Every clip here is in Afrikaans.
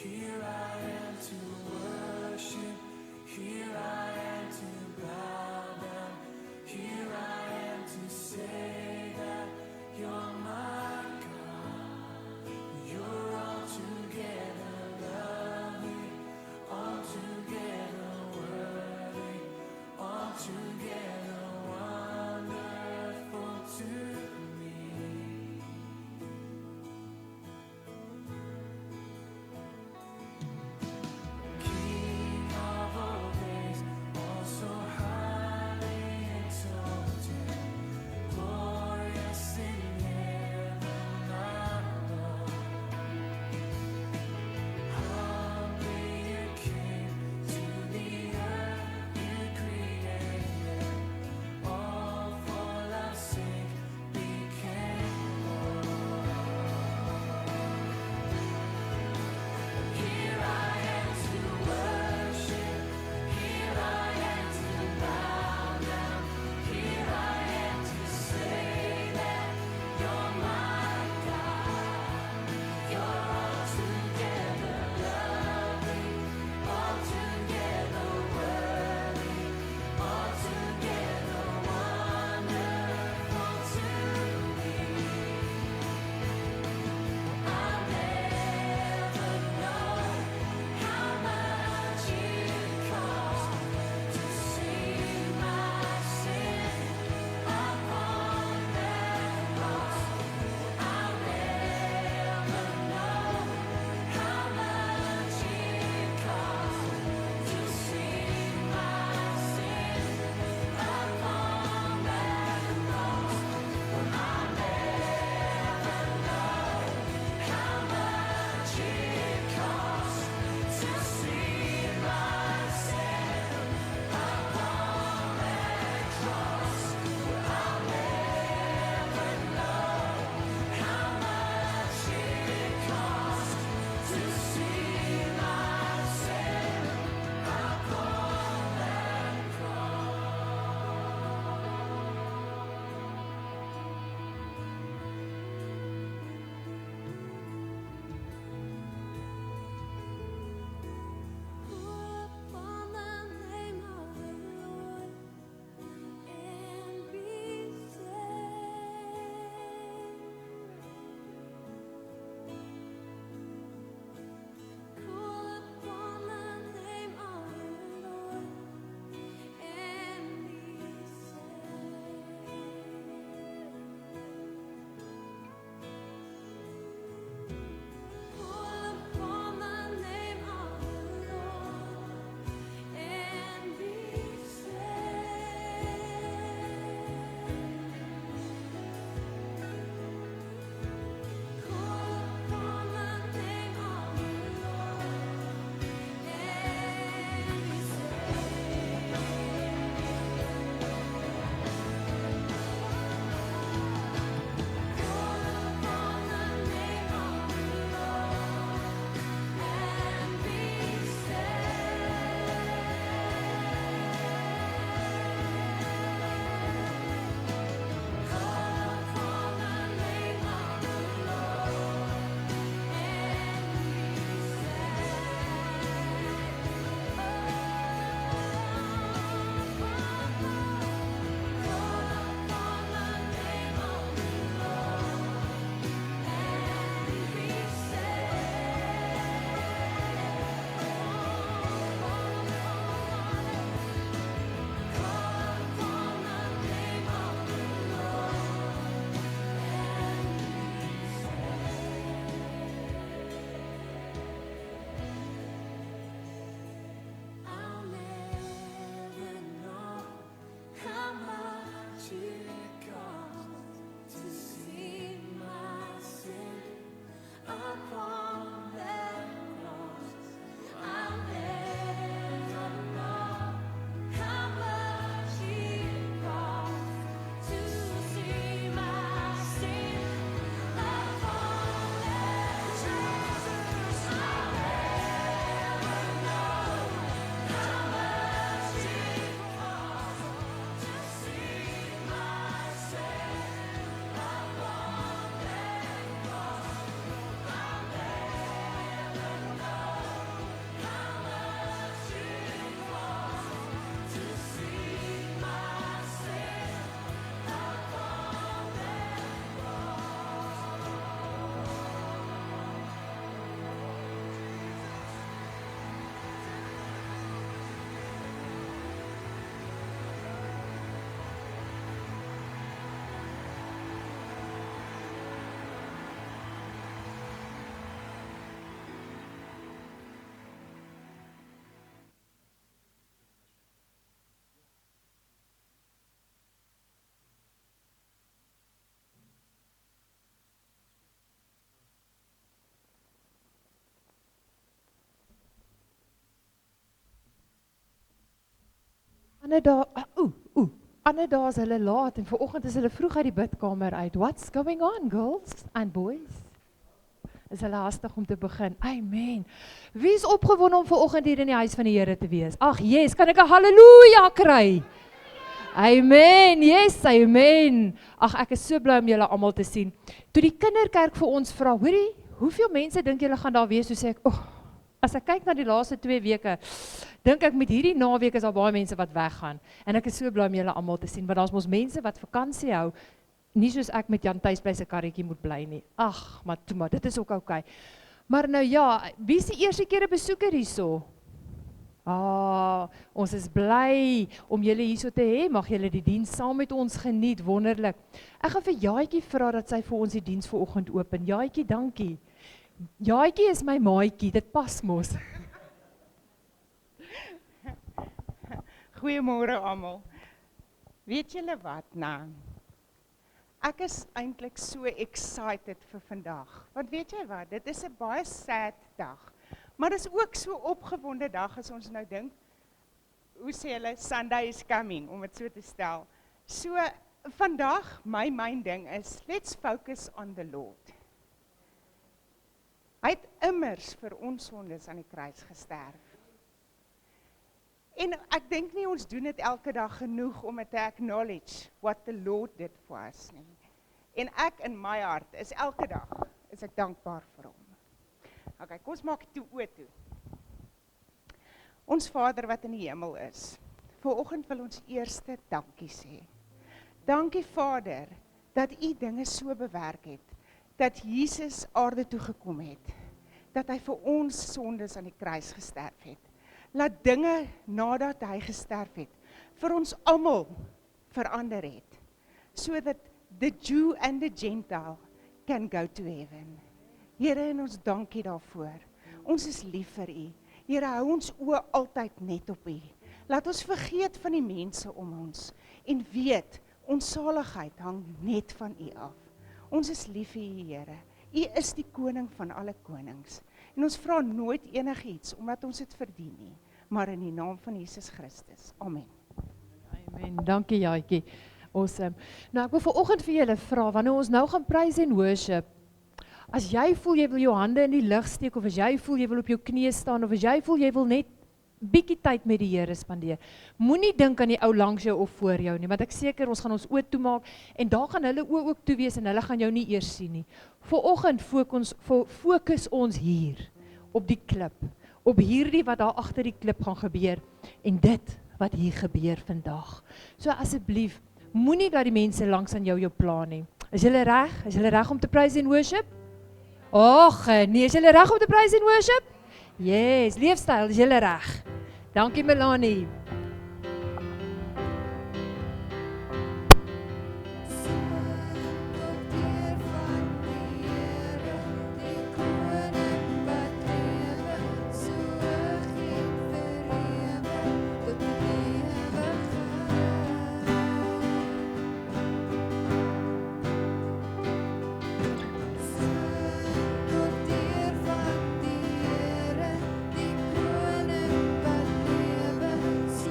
Here I am to worship. Here I am to bow down. Here I am to say that you're my God. You're altogether lovely, altogether worthy, altogether wonderful to me. ander dae, ander dae is hulle laat en vanoggend is hulle vroeg uit die bidkamer uit. What's going on, girls and boys? Is hulle hastig om te begin. Amen. Wie is opgewonde om vanoggend hier in die huis van die Here te wees? Ag, yes, kan ek 'n haleluja kry? Amen, yes, amen. Ag, ek is so bly om julle almal te sien. Toe die kinderkerk vir ons vra, hoorie, hoeveel mense dink julle gaan daar wees? So sê ek, as ek kyk na die laaste 2 weke, dink ek met hierdie naweek is daar baie mense wat weggaan. En ek is so bly om julle almal te sien, want daar's mos mense wat vakansie hou, nie soos ek met Jan Thuis by sy karretjie moet bly nie. Ag, maar dit is ook okay. Maar nou ja, wie is die eerste keer 'n besoeker hierso? Ons is bly om julle hierso te hê. Mag julle die diens saam met ons geniet, wonderlik. Ek gaan vir Jaaitjie vra dat sy vir ons die diens vanoggend open. Jaaitjie, dankie. Jaaitjie is my maatjie, dit pas mos. Goeiemôre almal. Weet julle wat nou? Ek is eintlik so excited vir vandag. Want weet jy wat, dit is 'n baie sad dag. Maar dis ook so opgewonde dag as ons nou dink, hoe sê hulle, Sunday is coming, om dit so te stel. So, vandag, my main ding is, let's focus on the Lord. Hy het immers vir ons sondes aan die kruis gesterf. En ek dink nie ons doen dit elke dag genoeg om te acknowledge what the Lord did for us nie. En ek in my hart is elke dag, is ek dankbaar vir hom. Okay, kom ons maak toe oë toe. Ons Vader wat in die hemel is, vanoggend wil ons eerste dankie sê. Dankie Vader, dat u dinge so bewerk het, dat Jesus aarde toe gekom het, dat hy vir ons sondes aan die kruis gesterf het. Laat dinge nadat hy gesterf het, vir ons almal verander het, so that the Jew and the Gentile can go to heaven. Here, en ons dankie daarvoor. Ons is lief vir u. Here, hou ons oë altyd net op u. Laat ons vergeet van die mense om ons, en weet, ons saligheid hang net van u af. Ons is lief vir u, Here. U is die koning van alle konings. En ons vra nooit enigiets, omdat ons dit verdien nie, maar in die naam van Jesus Christus. Amen. Amen, dankie Jaaitjie. Awesome. Nou ek wil vanoggend vir julle vra, wanneer ons nou gaan praise en worship, as jy voel jy wil jou hande in die lug steek, of as jy voel jy wil op jou knieë staan, of as jy voel jy wil net bietjie tyd met die Here spandeer, moenie dink aan die ou langs jou of voor jou nie, want ek seker ons gaan ons oë toemaak, en daar gaan hulle oë ook toe wees, en hulle gaan jou nie eers sien nie. Vanoggend fokus ons hier, op die klip, op hierdie wat daar agter die klip gaan gebeur, en dit wat hier gebeur vandag. So asseblief, moenie dat die mense langs aan jou pla nie. Is julle reg? Is julle reg om te praise en worship? Och, nee, is julle reg om te praise en worship? Yes, leefstyl, is julle reg. Dankie Melanie. So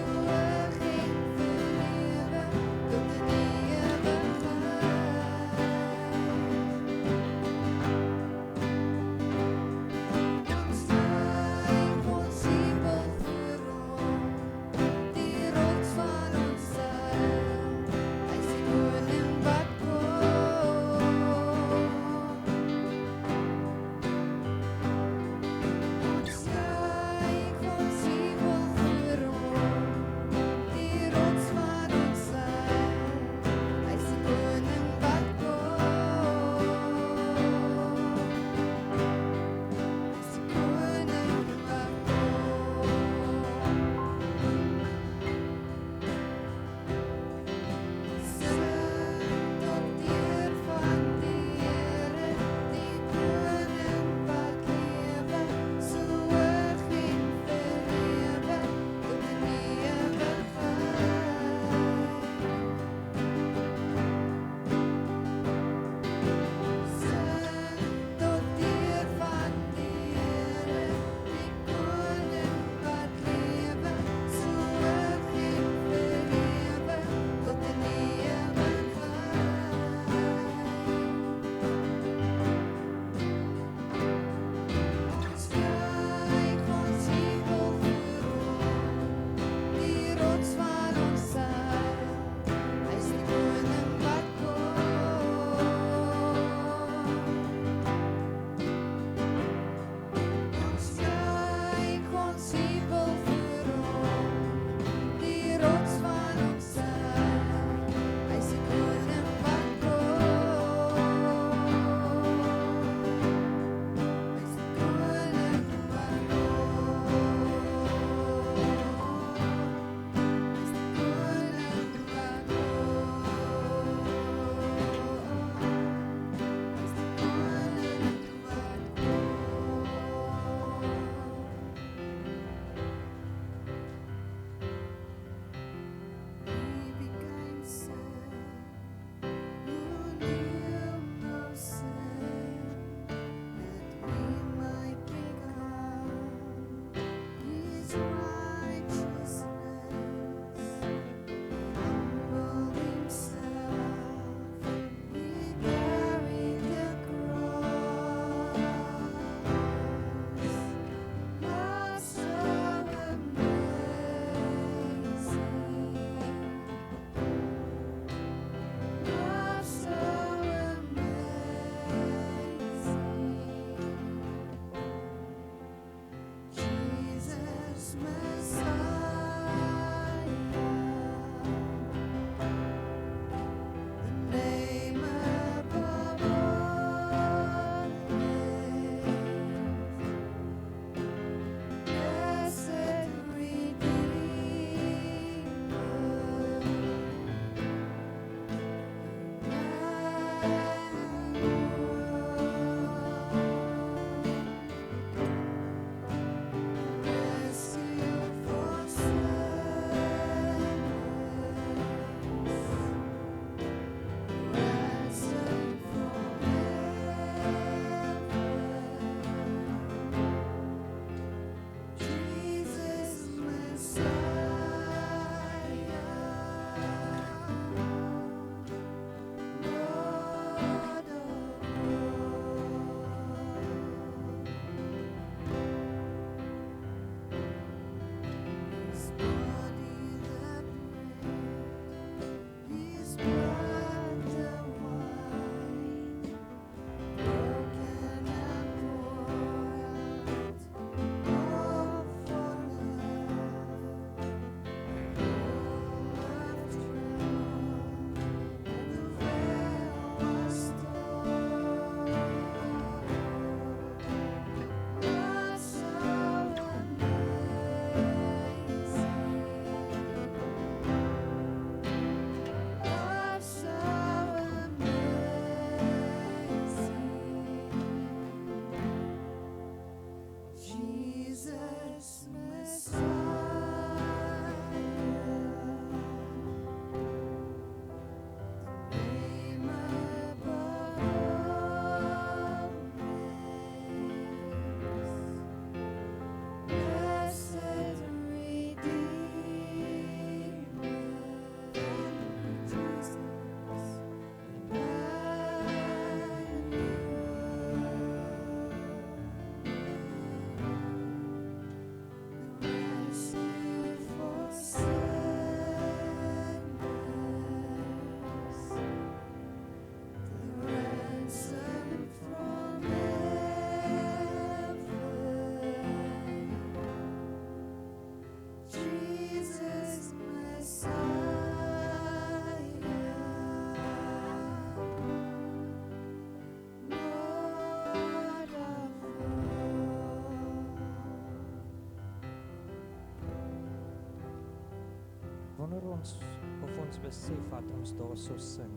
wonder ons of ons besef wat ons daar so sing.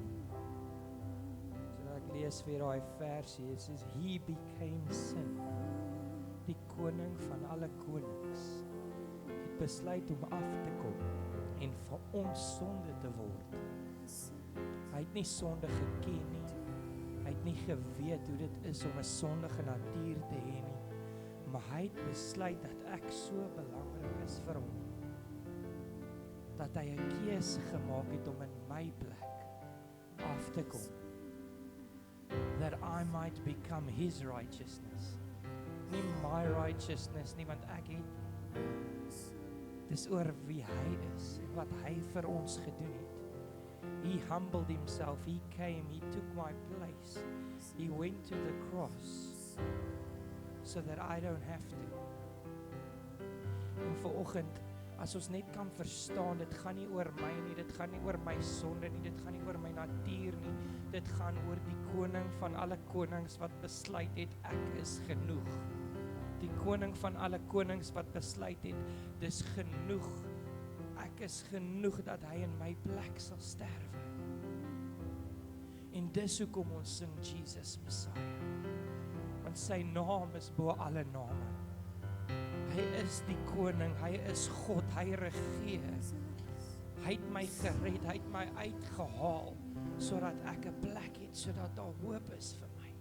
So ek lees weer daai versie, dit sê He became sin. Die koning van alle konings het besluit om af te kom en vir ons sonde te word. Hy het nie sonde geken nie. Hy het nie geweet hoe dit is om 'n sondige natuur te hê nie. Maar hy het besluit dat ek so belangrik is vir hom, dat hy 'n keuse gemaak het om in my plek af te kom. That I might become his righteousness. Nie my righteousness nie, want ek het nie. Dis oor wie hy is en wat hy vir ons gedoen het. He humbled himself, he came, he took my place. He went to the cross so that I don't have to. En vanoggend, as ons net kan verstaan, dit gaan nie oor my nie, dit gaan nie oor my sonde nie, dit gaan nie oor my natuur nie, dit gaan oor die koning van alle konings wat besluit het, ek is genoeg. Die koning van alle konings wat besluit het, dis genoeg. Ek is genoeg dat hy in my plek sal sterwe. En dis hoekom ons sing Jesus Messiah. Want sy naam is bo alle name. Hy is die koning, hy is God, hy regeer. Hy het my gered, hy het my uitgehaal, sodat ek 'n plek het, sodat daar hoop is vir my.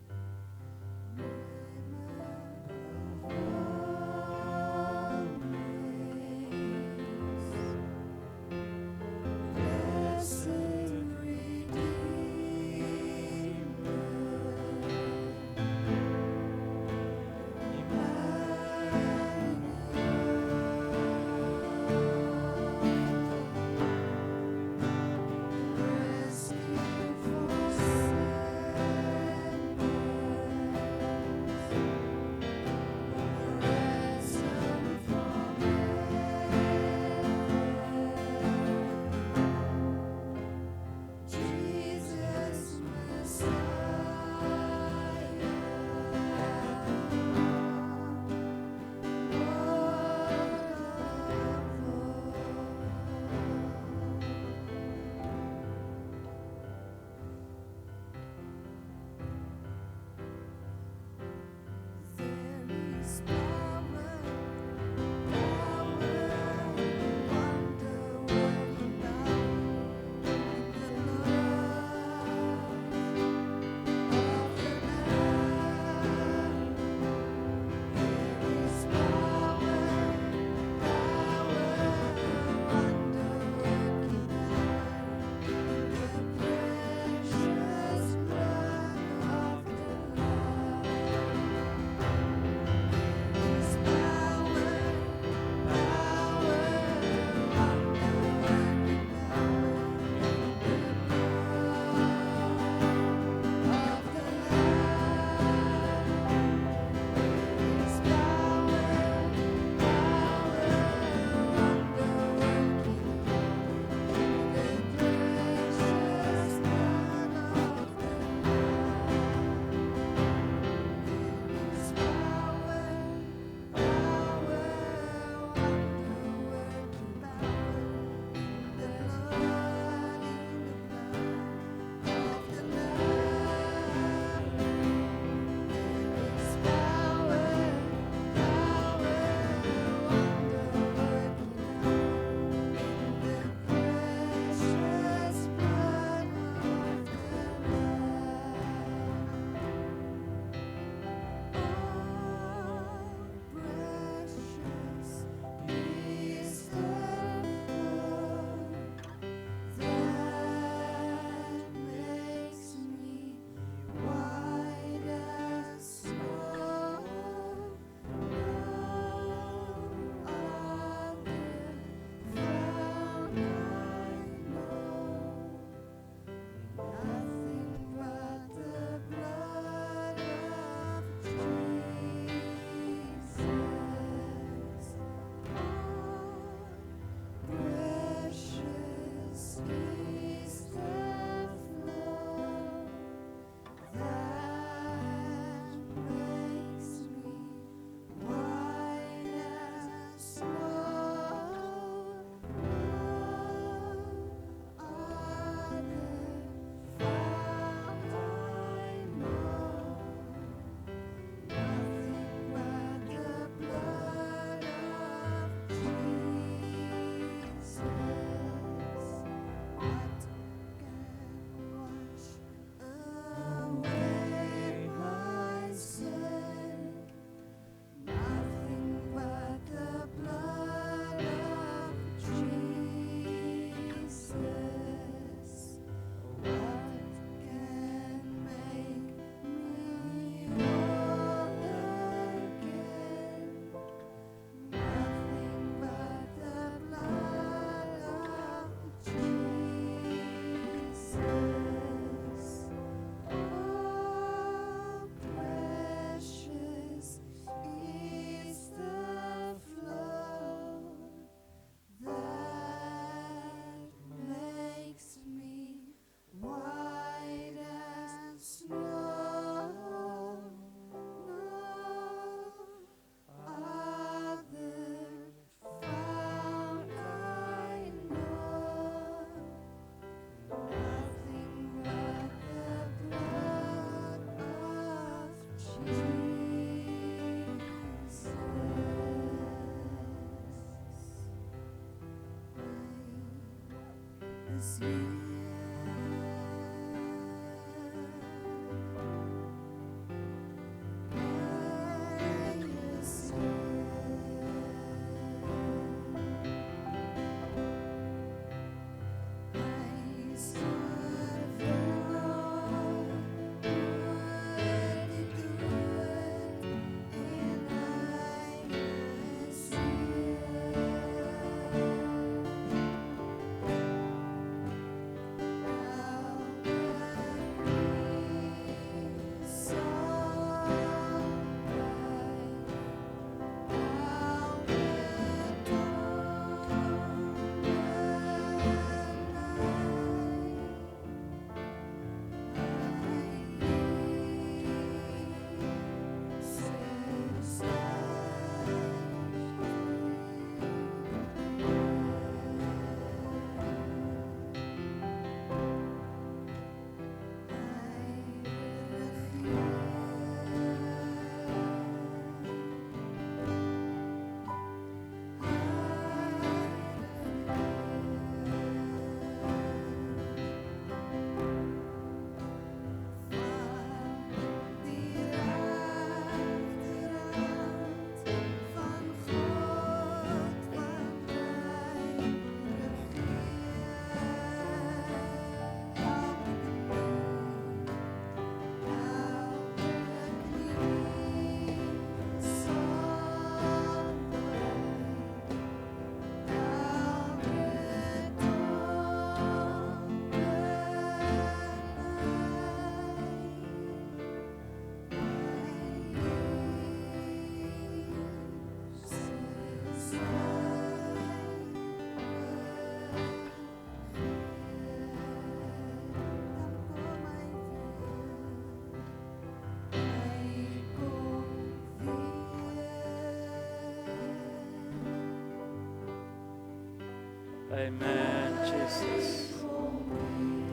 Amen, Jesus.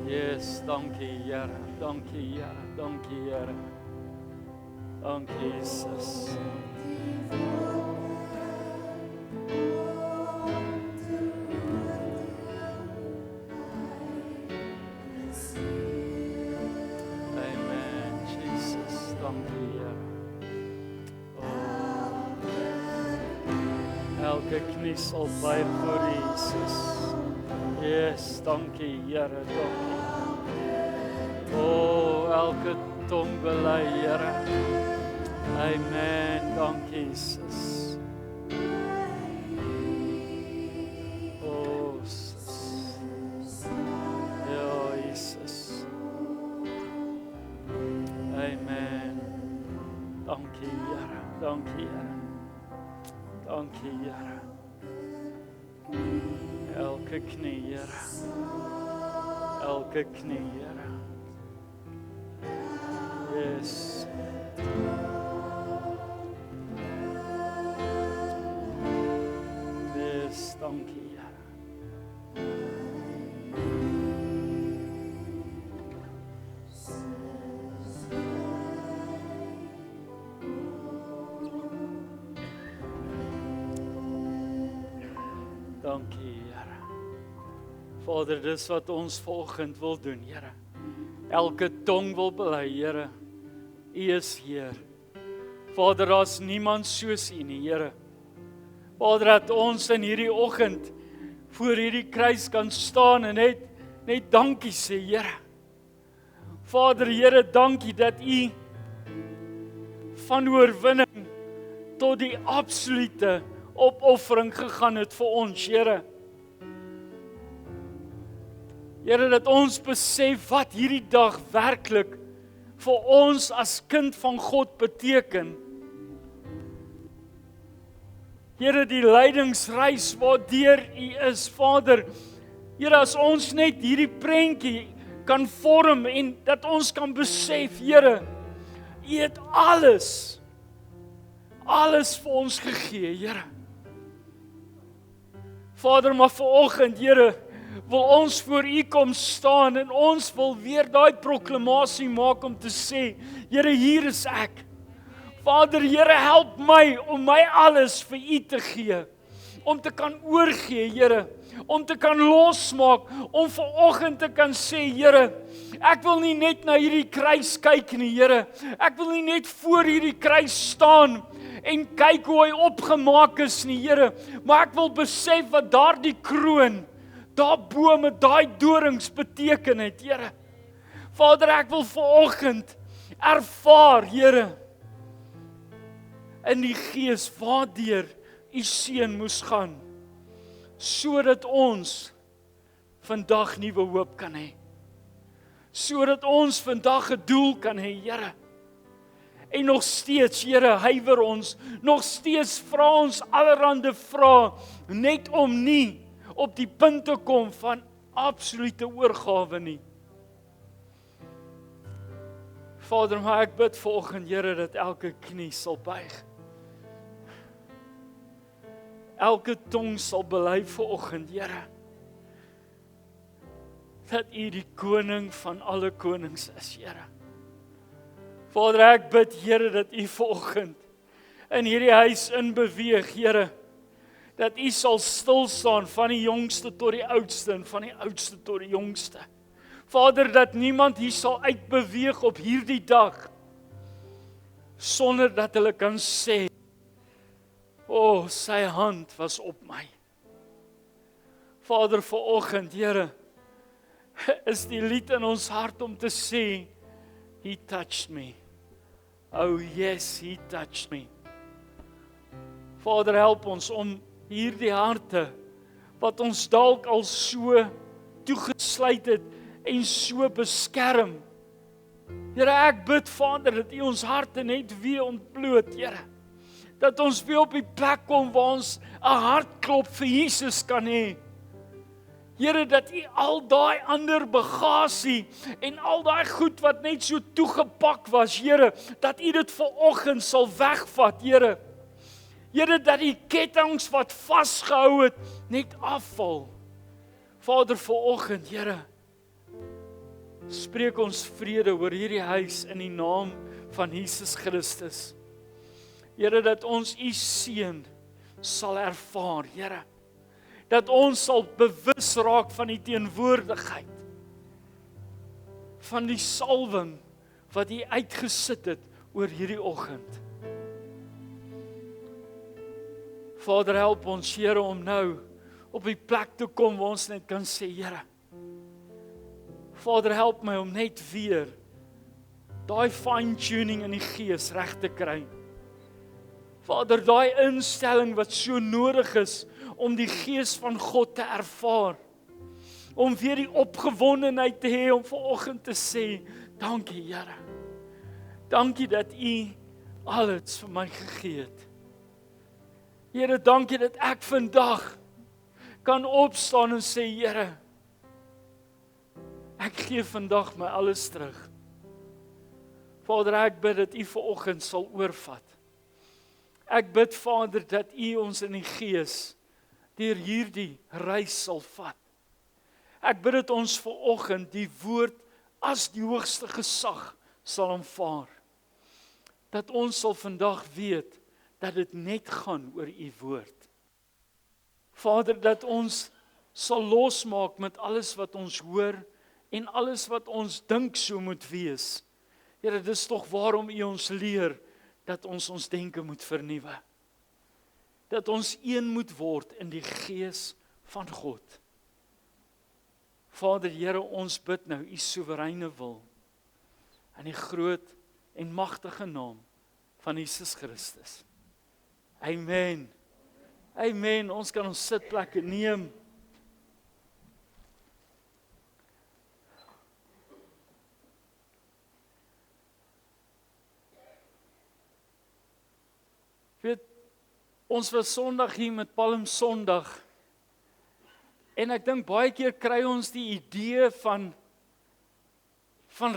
Yes, dankie Here, dankie Here, dankie Here. Dankie Jesus. Amen, Jesus, dankie Here. Elke knie sal buig voor Jesus. Yes, dankie Here, dankie. Elke tong bely Here. Amen, dankie Jesus. Jesus. Ja, Jesus. Amen. Dankie Here, dankie Here. Dankie Here. Elke knie Here. Elke knie Here. Yes. Yes, dankie Here. Dankie Here. Vader, dis wat ons volgend wil doen, Here. Elke tong wil bely, Here. U is Heer. Vader, daar's niemand soos U nie, Here. Vader, dat ons in hierdie oggend voor hierdie kruis kan staan en net dankie sê, Here. Vader, Here, dankie dat U van oorwinning tot die absolute opoffering gegaan het vir ons, Here. Here, dat ons besef wat hierdie dag werklik vir ons as kind van God beteken. Here, die lydingsreis waardeur U is, Vader. Here, as ons net hierdie prentjie kan vorm en dat ons kan besef, Here, U het alles vir ons gegee, Here. Vader, maar vanoggend, Here, wil ons voor U kom staan en ons wil weer daai proklamasie maak om te sê, Here, hier is ek. Vader, Here, help my om my alles vir U te gee, om te kan oorgee, Here, om te kan losmaak, om vanoggend te kan sê, Here, ek wil nie net na hierdie kruis kyk nie, Here. Ek wil nie net voor hierdie kruis staan en kyk hoe hy opgemaak is nie, Here, maar ek wil besef wat daardie kroon, daarbo met daai dorings beteken het, Here. Vader, ek wil vanoggend ervaar, Here, in die Gees waardeur u seun moes gaan, sodat ons vandag nuwe hoop kan hê. Sodat ons vandag 'n doel kan hê, Here. En nog steeds, Here, huiwer ons, nog steeds vra ons allerhande vrae, net om nie op die punt te kom van absolute oorgawe nie. Vader, maar ek bid vanoggend, Here, dat elke knie sal buig. Elke tong sal bely vanoggend, Here, dat U die koning van alle konings is, Here. Vader, ek bid, Here, dat U vanoggend in hierdie huis inbeweeg, Here, dat U sal stil staan van die jongste tot die oudste en van die oudste tot die jongste. Vader, dat niemand hier sal uitbeweeg op hierdie dag sonder dat hulle kan sê, o, sy hand was op my. Vader, vanoggend, Here, is die lied in ons hart om te sê, He touched me. Oh yes, He touched me. Vader, help ons om hierdie harte, wat ons dalk al so toegesluit het en so beskerm. Here, ek bid, Vader, dat U ons harte net weer ontbloot, Here. Dat ons weer op die plek kom waar ons 'n hartklop vir Jesus kan hê. Here, dat U al daai ander bagasie en al daai goed wat net so toegepak was, Here, dat U dit vanoggend sal wegvat, Here. Here, dat die kettinge wat vasgehou het, net afval. Vader, vanoggend, Here, spreek ons vrede oor hierdie huis in die naam van Jesus Christus. Here, dat ons U seën sal ervaar, Here. Dat ons sal bewus raak van die teenwoordigheid, van die salwing wat U uitgesit het oor hierdie oggend. Vader, help ons, Here, om nou op die plek te kom waar ons net kan sê, Here, Vader, help my om net weer daai fine-tuning in die gees reg te kry. Vader, daai instelling wat so nodig is om die gees van God te ervaar. Om weer die opgewondenheid te hê om vanoggend te sê, dankie, Here. Dankie dat U alles vir my gegee het. Here, dankie dat ek vandag kan opstaan en sê, Here, ek gee vandag my alles terug. Vader, ek bid dat U vanoggend sal oorvat. Ek bid, Vader, dat U ons in die gees deur hierdie reis sal vat. Ek bid dat ons vanoggend die woord as die hoogste gesag sal aanvaar. Dat ons sal vandag weet dat dit net gaan oor U woord. Vader, dat ons sal losmaak met alles wat ons hoor en alles wat ons dink so moet wees. Here, dis tog waarom U ons leer dat ons denke moet vernuwe. Dat ons een moet word in die gees van God. Vader, Here, ons bid nou U soewereine wil in die groot en magtige naam van Jesus Christus. Amen. Amen. Ons kan ons sitplekke neem. Weet, ons was Sondag hier met Palm Sondag. En ek dink baie keer kry ons die idee van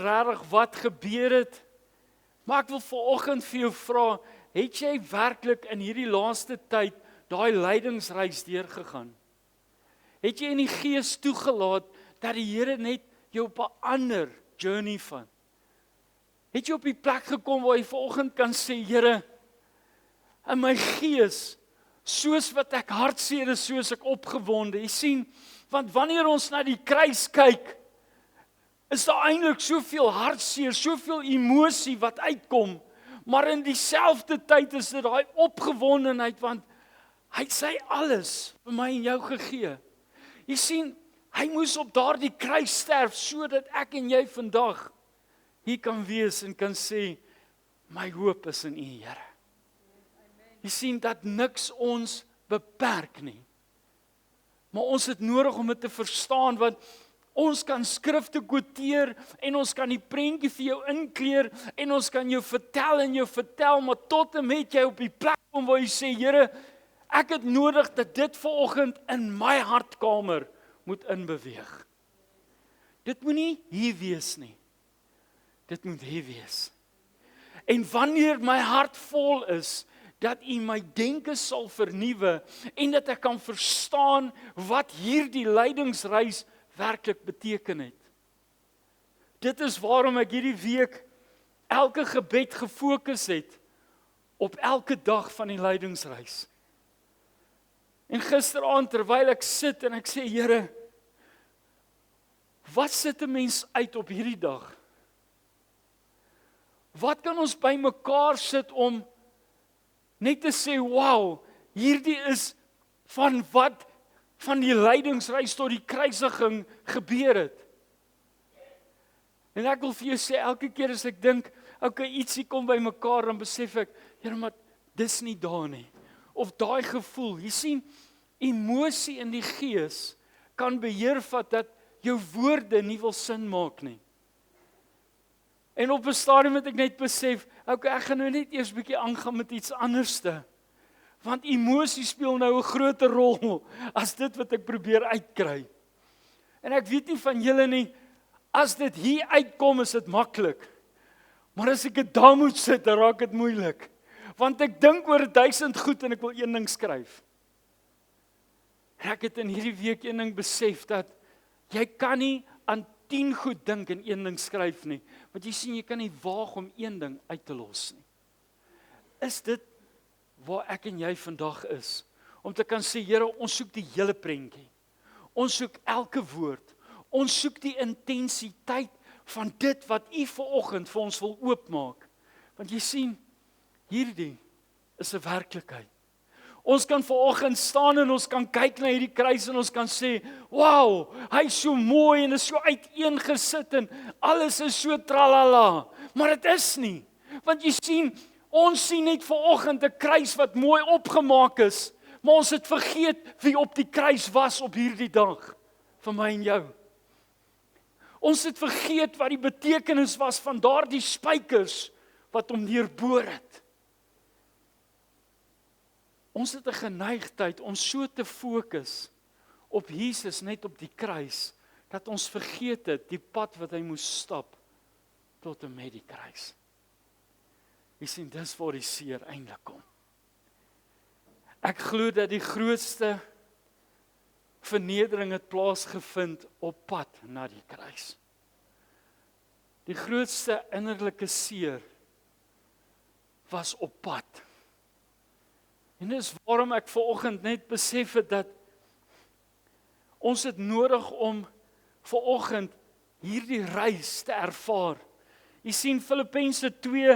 regtig wat gebeur het. Maar ek wil vanoggend vir jou vra, het jy werklik in hierdie laaste tyd daai lydingsreis deurgegaan? Het jy in die gees toegelaat dat die Here net jou op 'n ander journey vat? Het jy op die plek gekom waar jy vanoggend kan sê, Here, in my gees soos wat ek hartseer is, soos ek opgewonde. Jy sien, want wanneer ons na die kruis kyk, is daar eintlik soveel hartseer, soveel emosie wat uitkom, maar in dieselfde tyd is dit daai opgewondenheid, want hy het sy alles vir my en jou gegee. Jy sien, hy moes op daardie kruis sterf, sodat ek en jy vandag hier kan wees en kan sê, my hoop is in U, Here. Jy sien dat niks ons beperk nie. Maar ons het nodig om dit te verstaan, want ons kan skrifte quoteer en ons kan die prentjie vir jou inkleur en ons kan jou vertel, maar tot en met jy op die plek kom waar jy sê, Here, ek het nodig dat dit vanoggend in my hartkamer moet inbeweeg. Dit moet nie hier wees nie. Dit moet hier wees. En wanneer my hart vol is, dat U my denke sal vernuwe en dat ek kan verstaan wat hierdie lydingsreis werklik beteken het. Dit is waarom ek hierdie week elke gebed gefokus het op elke dag van die lydingsreis. En gisteraand terwyl ek sit en ek sê, Here, wat sit 'n mens uit op hierdie dag? Wat kan ons by mekaar sit om net te sê, wow, hierdie is van wat van die lydingsreis tot die kruisiging gebeur het. En ek wil vir jou sê, elke keer as ek dink, okay, ietsie kom by mekaar, dan besef ek, Here, maar dis nie daar nie. Of daai gevoel, jy sien, emosie in die gees kan beheer vat dat jou woorde nie wil sin maak nie. En op 'n stadium het ek net besef, okay, ek gaan nou net eers bietjie aangaan met iets anderste. Want emosie speel nou 'n groter rol as dit wat ek probeer uitkry. En ek weet nie van julle nie, as dit hier uitkom is dit maklik. Maar as ek dit daar moet sit, dan raak dit moeilik. Want ek dink oor 1000 goed en ek wil een ding skryf. En ek het in hierdie week een ding besef, dat jy kan nie aan 10 goed dink en een ding skryf nie. Want jy sien, jy kan nie waag om een ding uit te los nie. Is dit waar ek en jy vandag is? Om te kan sê, Here, ons soek die hele prentjie. Ons soek elke woord. Ons soek die intensiteit van dit wat U vanoggend vir ons wil oopmaak. Want jy sien, hierdie is 'n werklikheid. Ons kan vanoggend staan en ons kan kyk na hierdie kruis en ons kan sê, wow, hy is so mooi en is so uiteengesit en alles is so tralala. Maar dit is nie. Want jy sien, ons sien net vanoggend 'n kruis wat mooi opgemaak is, maar ons het vergeet wie op die kruis was op hierdie dag, vir my en jou. Ons het vergeet wat die betekenis was van daardie spykers wat hom deurboor het. Ons het 'n geneigtheid om so te fokus op Jesus, net op die kruis, dat ons vergeet het die pad wat hy moes stap tot en met die kruis. Jy sien, dis waar die seer eintlik kom. Ek glo dat die grootste vernedering het plaasgevind op pad na die kruis. Die grootste innerlike seer was op pad. En dis waarom ek vanoggend net besef het dat ons het nodig om vanoggend hierdie reis te ervaar. Jy sien Filippense 2,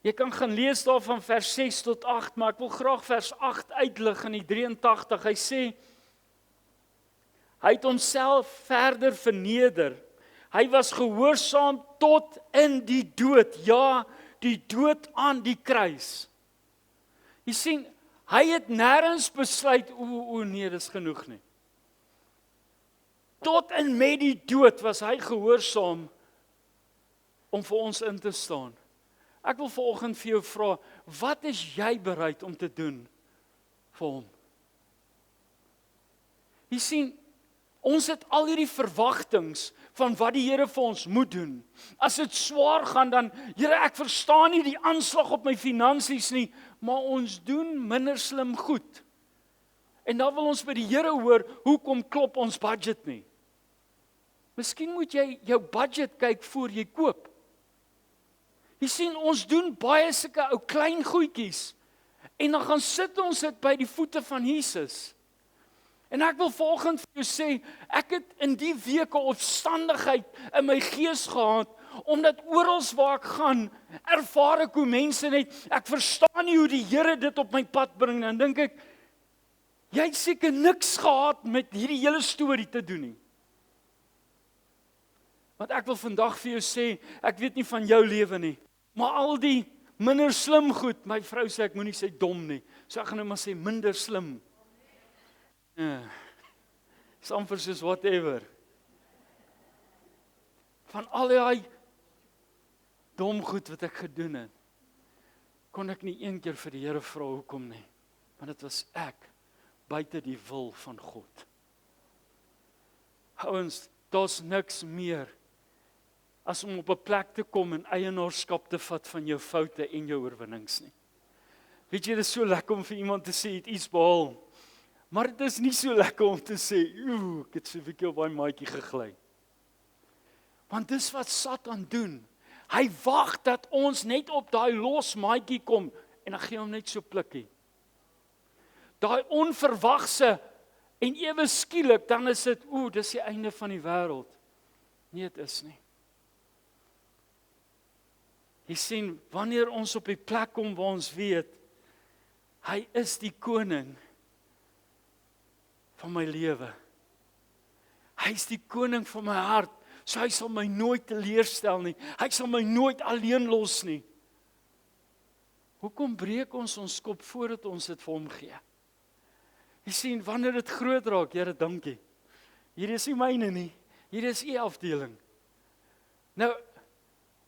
jy kan gaan lees daar van vers 6 tot 8, maar ek wil graag vers 8 uitlig in die 83. Hy sê, hy het homself verder verneder. Hy was gehoorsaam tot in die dood, ja, die dood aan die kruis. Jy sien, hy het nêrens besluit, nee, dis genoeg nie. Tot en met die dood was hy gehoorsaam om vir ons in te staan. Ek wil vanoggend vir jou vra, wat is jy bereid om te doen vir hom? Jy sien, ons het al hierdie verwagtinge van wat die Here vir ons moet doen. As dit swaar gaan, dan, Here, ek verstaan nie die aanslag op my finansies nie, maar ons doen minder slim goed. En dan wil ons by die Here hoor, hoekom klop ons budget nie? Miskien moet jy jou budget kyk voor jy koop. Jy sien, ons doen baie sulke ou klein goedjies, En dan gaan sit ons dit by die voete van Jesus. En ek wil vanoggend vir jou sê, ek het in die week 'n opstandigheid in my gees gehad, omdat oral waar ek gaan, ervaar ek hoe mense net, ek verstaan nie hoe die Here dit op my pad bring, dan dink ek, jy het seker niks gehad met hierdie hele storie te doen nie. Want ek wil vandag vir jou sê, ek weet nie van jou lewe nie, maar al die minder slim goed, my vrou sê ek moenie sê dom nie, so ek gaan nou maar sê minder slim. Amper soos whatever. Van al die dom goed wat ek gedoen het, kon ek nie een keer vir die Here vra hoekom nie, want dit was ek buite die wil van God. Ouens, daar's niks meer as om op 'n plek te kom en eienaarskap te vat van jou foute en jou oorwinnings nie. Weet jy, dit is so lekker om vir iemand te sê, het iets behaal. Maar dit is nie so lekker om te sê, ek het so 'n bietjie op daai maatjie gegly. Want dis wat Satan doen. Hy wag dat ons net op daai los maatjie kom en dan gee hom net so plikkie. Daai onverwagse en ewe skielik dan is dit, dis die einde van die wêreld. Nee, dit is nie. Jy sien, wanneer ons op die plek kom waar ons weet, hy is die koning van my lewe. Hy is die koning van my hart, so hy sal my nooit teleurstel nie. Hy sal my nooit alleen los nie. Hoekom breek ons kop voordat ons dit vir hom gee? Jy sien, wanneer dit groot raak, Here, dankie. Hier is nie myne nie, hier is u afdeling. Nou,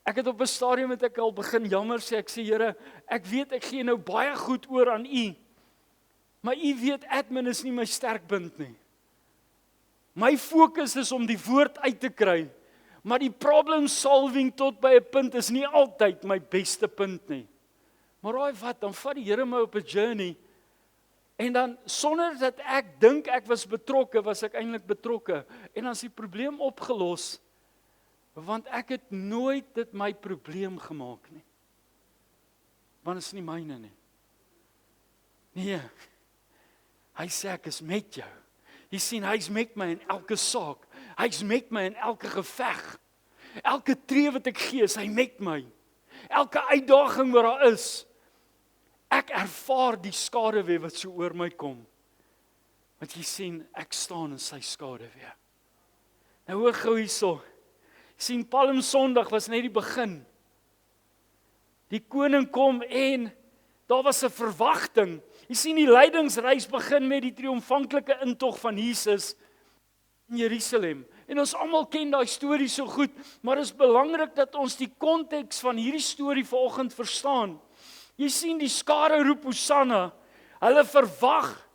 ek het op 'n stadium het ek al begin jammer sê, ek sê, Here, ek weet ek gee nou baie goed oor aan u, maar u weet admin is nie my sterkpunt nie. My fokus is om die woord uit te kry, maar die problem solving tot by 'n punt is nie altyd my beste punt nie. Maar raai wat, dan vat die Here my op 'n journey, en dan sonder dat ek dink ek was betrokke, was ek eintlik betrokke, en dan is die probleem opgelos, want ek het nooit dit my probleem gemaak nie. Want dit is nie myne nie. Nee, hy sê ek is met jou. Jy sien, hy's met my in elke saak. Hy's met my in elke geveg. Elke tree wat ek gee, is hy met my. Elke uitdaging wat daar is, ek ervaar die skaduwee wat so oor my kom. Want jy sien, ek staan in sy skaduwee. Nou hoor gou hierso. Jy sien, Palm Sondag was net die begin. Die koning kom en daar was 'n verwagting. Jy sien, die lydingsreis begin met die triomfanklike intog van Jesus in Jerusalem. En ons almal ken daai storie so goed, maar dit is belangrik dat ons die konteks van hierdie storie vanoggend verstaan. Jy sien, die skare roep Hosanna. Hulle verwag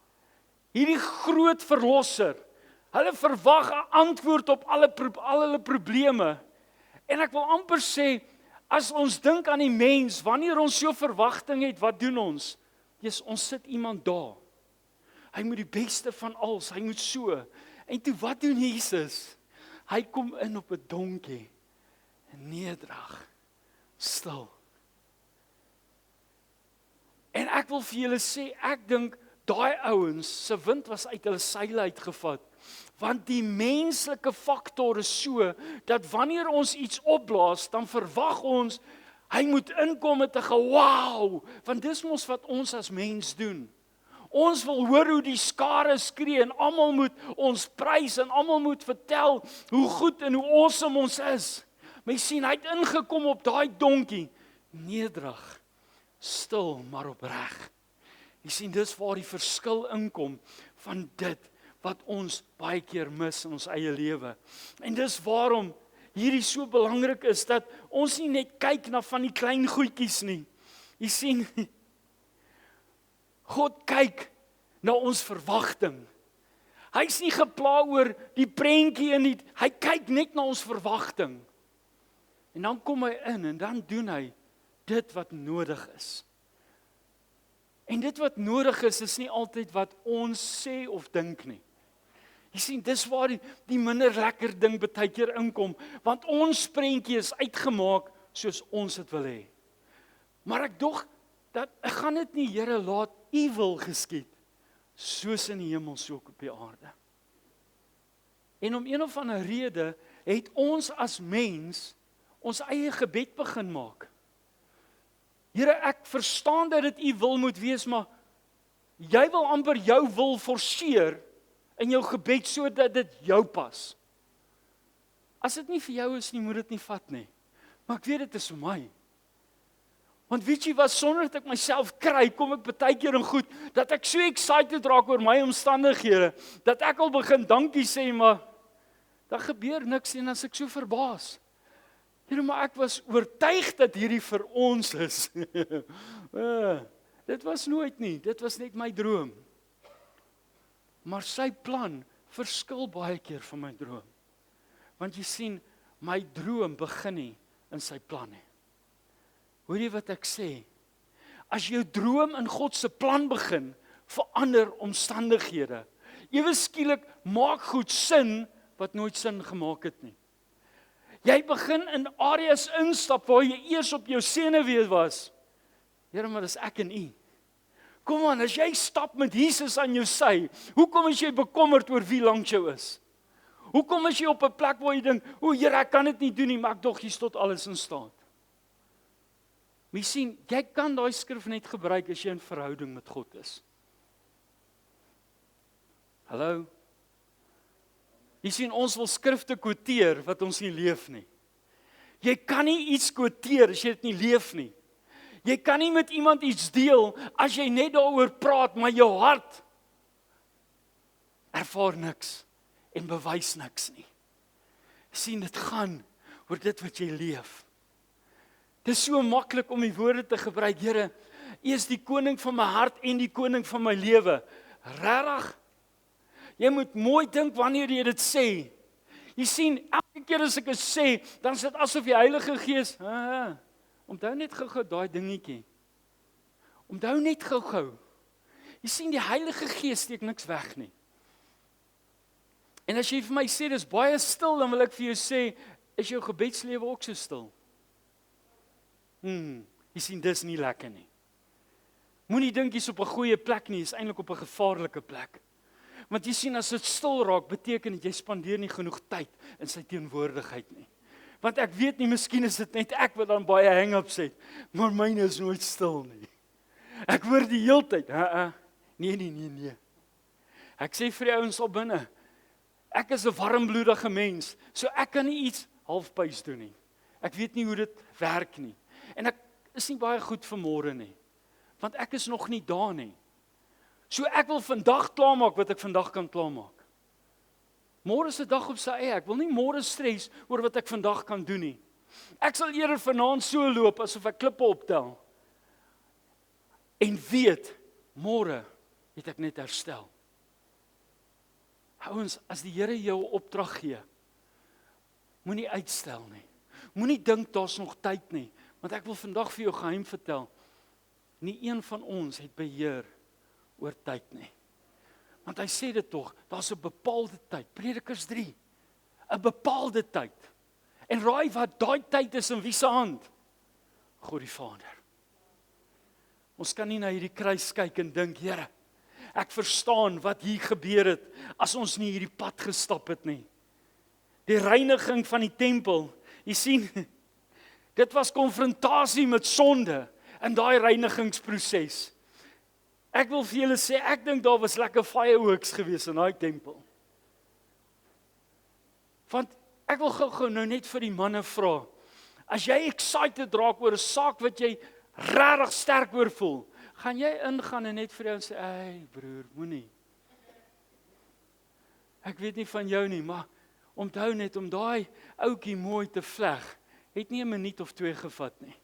hierdie groot verlosser. Hulle verwag 'n antwoord op al hulle probleme. En ek wil amper sê, as ons dink aan die mens, wanneer ons so verwagting het, wat doen ons? Ons sit iemand daar. Hy moet die beste van alles, hy moet so. En toe wat doen Jesus? Hy kom in op 'n donkie, nederig, stil. En ek wil vir julle sê, ek dink daai ouens se wind was uit hulle seile uitgevat. Want die menslike faktor is so, dat wanneer ons iets opblaas, dan verwag ons, hy moet inkom met 'n gewauw, want dis mos wat ons as mens doen. Ons wil hoor hoe die skare skree, en almal moet ons prys, en almal moet vertel hoe goed en hoe awesome ons is. Maar jy sien, hy het ingekom op daai donkie, nederig, stil, maar opreg. Jy sien, dis waar die verskil inkom van dit wat ons baie keer mis in ons eie lewe. En dis waarom hierdie so belangrik is, dat ons nie net kyk na van die klein goedjies nie. Jy sien, God kyk na ons verwagting. Hy's nie gepla oor die prentjie en nie, hy kyk net na ons verwagting. En dan kom hy in en dan doen hy dit wat nodig is. En dit wat nodig is nie altyd wat ons sê of dink nie. Jy sien, dis waar die minder lekker ding baie keer inkom, want ons prentjie is uitgemaak soos ons dit wil hê. Maar ek dog dat ek gaan dit nie, Here, laat U wil geskied, soos in die hemel, so ook op die aarde. En om een of ander rede het ons as mens ons eie gebed begin maak. Here, ek verstaan dat dit U wil moet wees, maar jy wil amper jou wil forceer in jou gebed sodat dit jou pas. As dit nie vir jou is nie, moet dit nie vat nie. Maar ek weet dit is vir my. Want weet jy wat, sonder dat ek myself kry, kom ek baie keer in goed, dat ek so excited raak oor my omstandighede, dat ek al begin dankie sê, maar daar gebeur niks en as ek so verbaas. Here, maar ek was oortuig dat hierdie vir ons is. Dit was nooit nie, dit was net my droom. Maar sy plan verskil baie keer van my droom. Want jy sien, my droom begin nie in sy plan nie. Hoor jy wat ek sê? As jou droom in God se plan begin, verander omstandighede. Ewe skielik maak goed sin wat nooit sin gemaak het nie. Jy begin in areas instap waar jy eers op jou senuwee was. Here, maar dis ek en U. Kom aan, as jy stap met Jesus aan jou sy, hoekom is jy bekommerd oor wie langs jou is? Hoekom is jy op 'n plek waar jy dink, o Here, ek kan dit nie doen nie, maar ek dog jy's tot alles in staat? Jy sien, jy kan daai skrif net gebruik as jy in verhouding met God is. Hallo? Jy sien, ons wil skrifte quoteer wat ons nie leef nie. Jy kan nie iets quoteer as jy dit nie leef nie. Jy kan nie met iemand iets deel as jy net daaroor praat, maar jou hart ervaar niks en bewys niks nie. Sien, dit gaan oor dit wat jy leef. Dit is so maklik om die woorde te gebruik, Here, U is die koning van my hart en die koning van my lewe. Regtig? Jy moet mooi dink wanneer jy dit sê. Jy sien, elke keer as ek dit sê, dan is dit asof die Heilige Gees, onthou net gou-gou daai dingetjie. Onthou net gou-gou. Jy sien, die Heilige Gees steek niks weg nie. En as jy vir my sê, dis baie stil, dan wil ek vir jou sê, is jou gebedslewe ook so stil? Jy sien, dis nie lekker nie. Moenie dink jy's op 'n goeie plek nie, jy's eintlik op 'n gevaarlike plek. Want jy sien, as dit stil raak, beteken dit jy spandeer nie genoeg tyd in sy teenwoordigheid nie. Want ek weet nie, miskien is dit net ek wat dan baie hang-ups het, maar myne is nooit stil nie. Ek hoor die heeltyd, nee. Ek sê vir die ouens al binne, ek is 'n warmbloedige mens, so ek kan nie iets halfpys doen nie. Ek weet nie hoe dit werk nie. En ek is nie baie goed vir môre nie, want ek is nog nie daar nie. So ek wil vandag klaarmaak wat ek vandag kan klaarmaak. Môre is 'n dag op sy eie. Ek wil nie môre stres oor wat ek vandag kan doen nie. Ek sal eerder vanaand so loop asof ek klippe optel. En weet, môre het ek net herstel. Ouens, as die Here jou 'n opdrag gee, moenie uitstel nie. Moenie dink daar's nog tyd nie, want ek wil vandag vir jou geheim vertel. Nie een van ons het beheer oor tyd nie. Want hy sê dit tog, daar's 'n bepaalde tyd. Predikers 3. 'n Bepaalde tyd. En raai wat daai tyd is in wie se hand? God die Vader. Ons kan nie na hierdie kruis kyk en dink, Here, ek verstaan wat hier gebeur het as ons nie hierdie pad gestap het nie. Die reiniging van die tempel. Jy sien, dit was konfrontasie met sonde in daai reinigingsproses. Ek wil vir julle sê, ek dink daar was lekker fireworks gewees in daai tempel. Want ek wil gou-gou nou net vir die manne vra, as jy excited raak oor 'n saak wat jy regtig sterk oor voel, gaan jy ingaan en net vir jou sê, "Ey broer, moenie." Ek weet nie van jou nie, maar onthou net om daai ouetjie mooi te vleg, het nie 'n minuut of 2 gevat nie.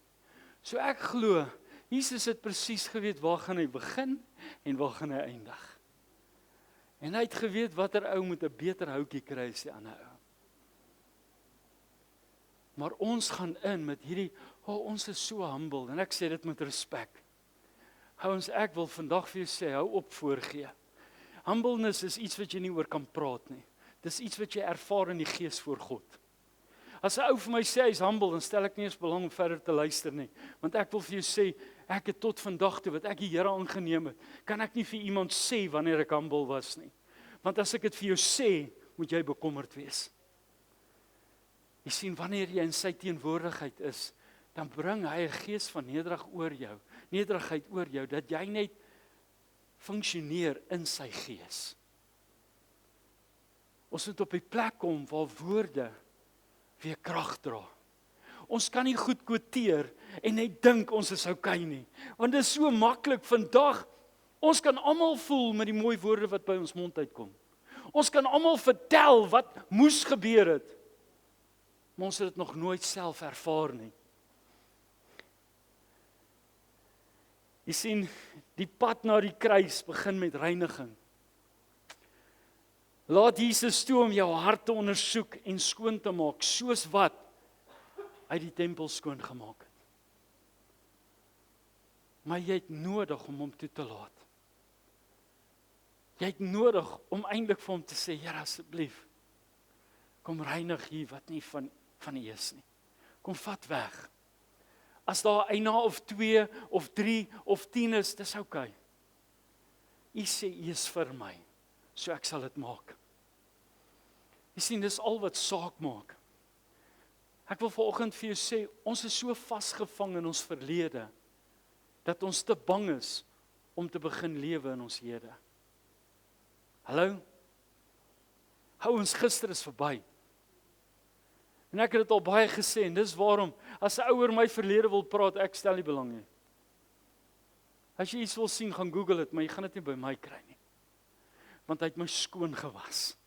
So ek glo, Jesus het presies geweet waar gaan hy begin en waar gaan hy eindig. En hy het geweet watter ou moet 'n beter houtjie kry as die ander ou. Maar ons gaan in met hierdie, ons is so humble, en ek sê dit met respek. Ouens, ek wil vandag vir jou sê, hou op voorgee. Humbleness is iets wat jy nie oor kan praat nie. Dis iets wat jy ervaar in die gees voor God. As 'n ou vir my sê hy's humble, dan stel ek nie eens belang om verder te luister nie. Want ek wil vir jou sê, ek het tot vandag toe wat ek die Here aangeneem het, kan ek nie vir iemand sê wanneer ek humble was nie. Want as ek dit vir jou sê, moet jy bekommerd wees. Jy sien, wanneer jy in sy teenwoordigheid is, dan bring hy 'n gees van nederigheid oor jou, dat jy net funksioneer in sy gees. Ons moet op die plek kom waar woorde weer krag dra. Ons kan nie goed quoteer en net dink ons is okay nie. Want dit is so maklik vandag. Ons kan almal voel met die mooi woorde wat by ons mond uitkom. Ons kan almal vertel wat moes gebeur het. Maar ons het dit nog nooit self ervaar nie. Jy sien, die pad na die kruis begin met reiniging. Laat Jesus toe om jou hart te ondersoek en skoon te maak, soos wat hy die tempel skoon gemaak het. Maar jy het nodig om hom toe te laat. Jy het nodig om eintlik vir hom te sê, Here, asseblief, kom reinig hier wat nie van U is nie. Kom vat weg. As daar 1 of 2 of 3 of 10 is, dis okay. U sê U is vir my, so ek sal dit maak. Jy sien, dis al wat saak maak. Ek wil vanoggend vir jou sê, ons is so vasgevang in ons verlede, dat ons te bang is om te begin lewe in ons hede. Hallo? Hou ons gister is verby. En ek het dit al baie gesê, en dis waarom, as 'n ou oor my verlede wil praat, ek stel nie belang nie. As jy iets wil sien, gaan Google dit, maar jy gaan dit nie by my kry nie. Want hy het my skoon gewas.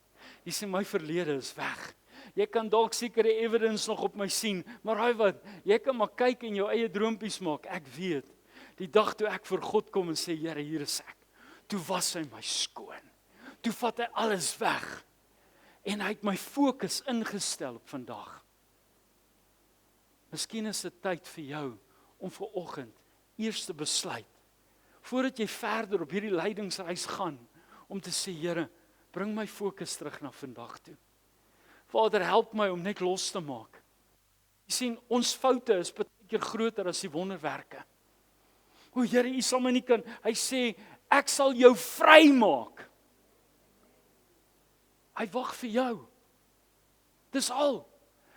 Jy sê, my verlede is weg. Jy kan dalk sekere evidence nog op my sien, maar raai wat, jy kan maar kyk en jou eie droompies maak. Ek weet, die dag toe ek voor God kom en sê, Here, hier is ek. Toe was hy my skoon. Toe vat hy alles weg. En hy het my fokus ingestel op vandag. Miskien is dit tyd vir jou om vanoggend eers te besluit, voordat jy verder op hierdie leidingsreis gaan, om te sê, Here, bring my fokus terug na vandag toe. Vader, help my om net los te maak. Jy sien, ons foute is baie keer groter as die wonderwerke. O Here, U sal my nie kan, hy sê, ek sal jou vry maak. Hy wag vir jou. Dis al.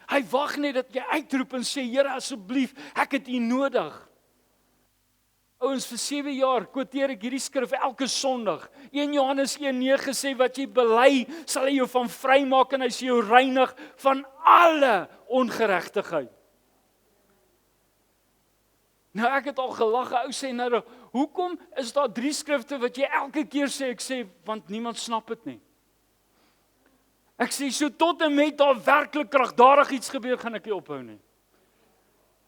Hy wag net dat jy uitroep en sê, Here, asseblief, ek het U nodig. Ouens, vir 7 jaar quoteer ek hierdie skrif elke Sondag. 1 Johannes 1:9 sê, wat jy bely, sal hy jou van vry maak en hy sal jou reinig van alle ongeregtigheid. Nou ek het al gelag, ou sê nou, hoekom is daar 3 skrifte wat jy elke keer sê? Ek sê, want niemand snap dit nie. Ek sê, so tot en met daar werklik kragtadig iets gebeur, gaan ek nie ophou nie.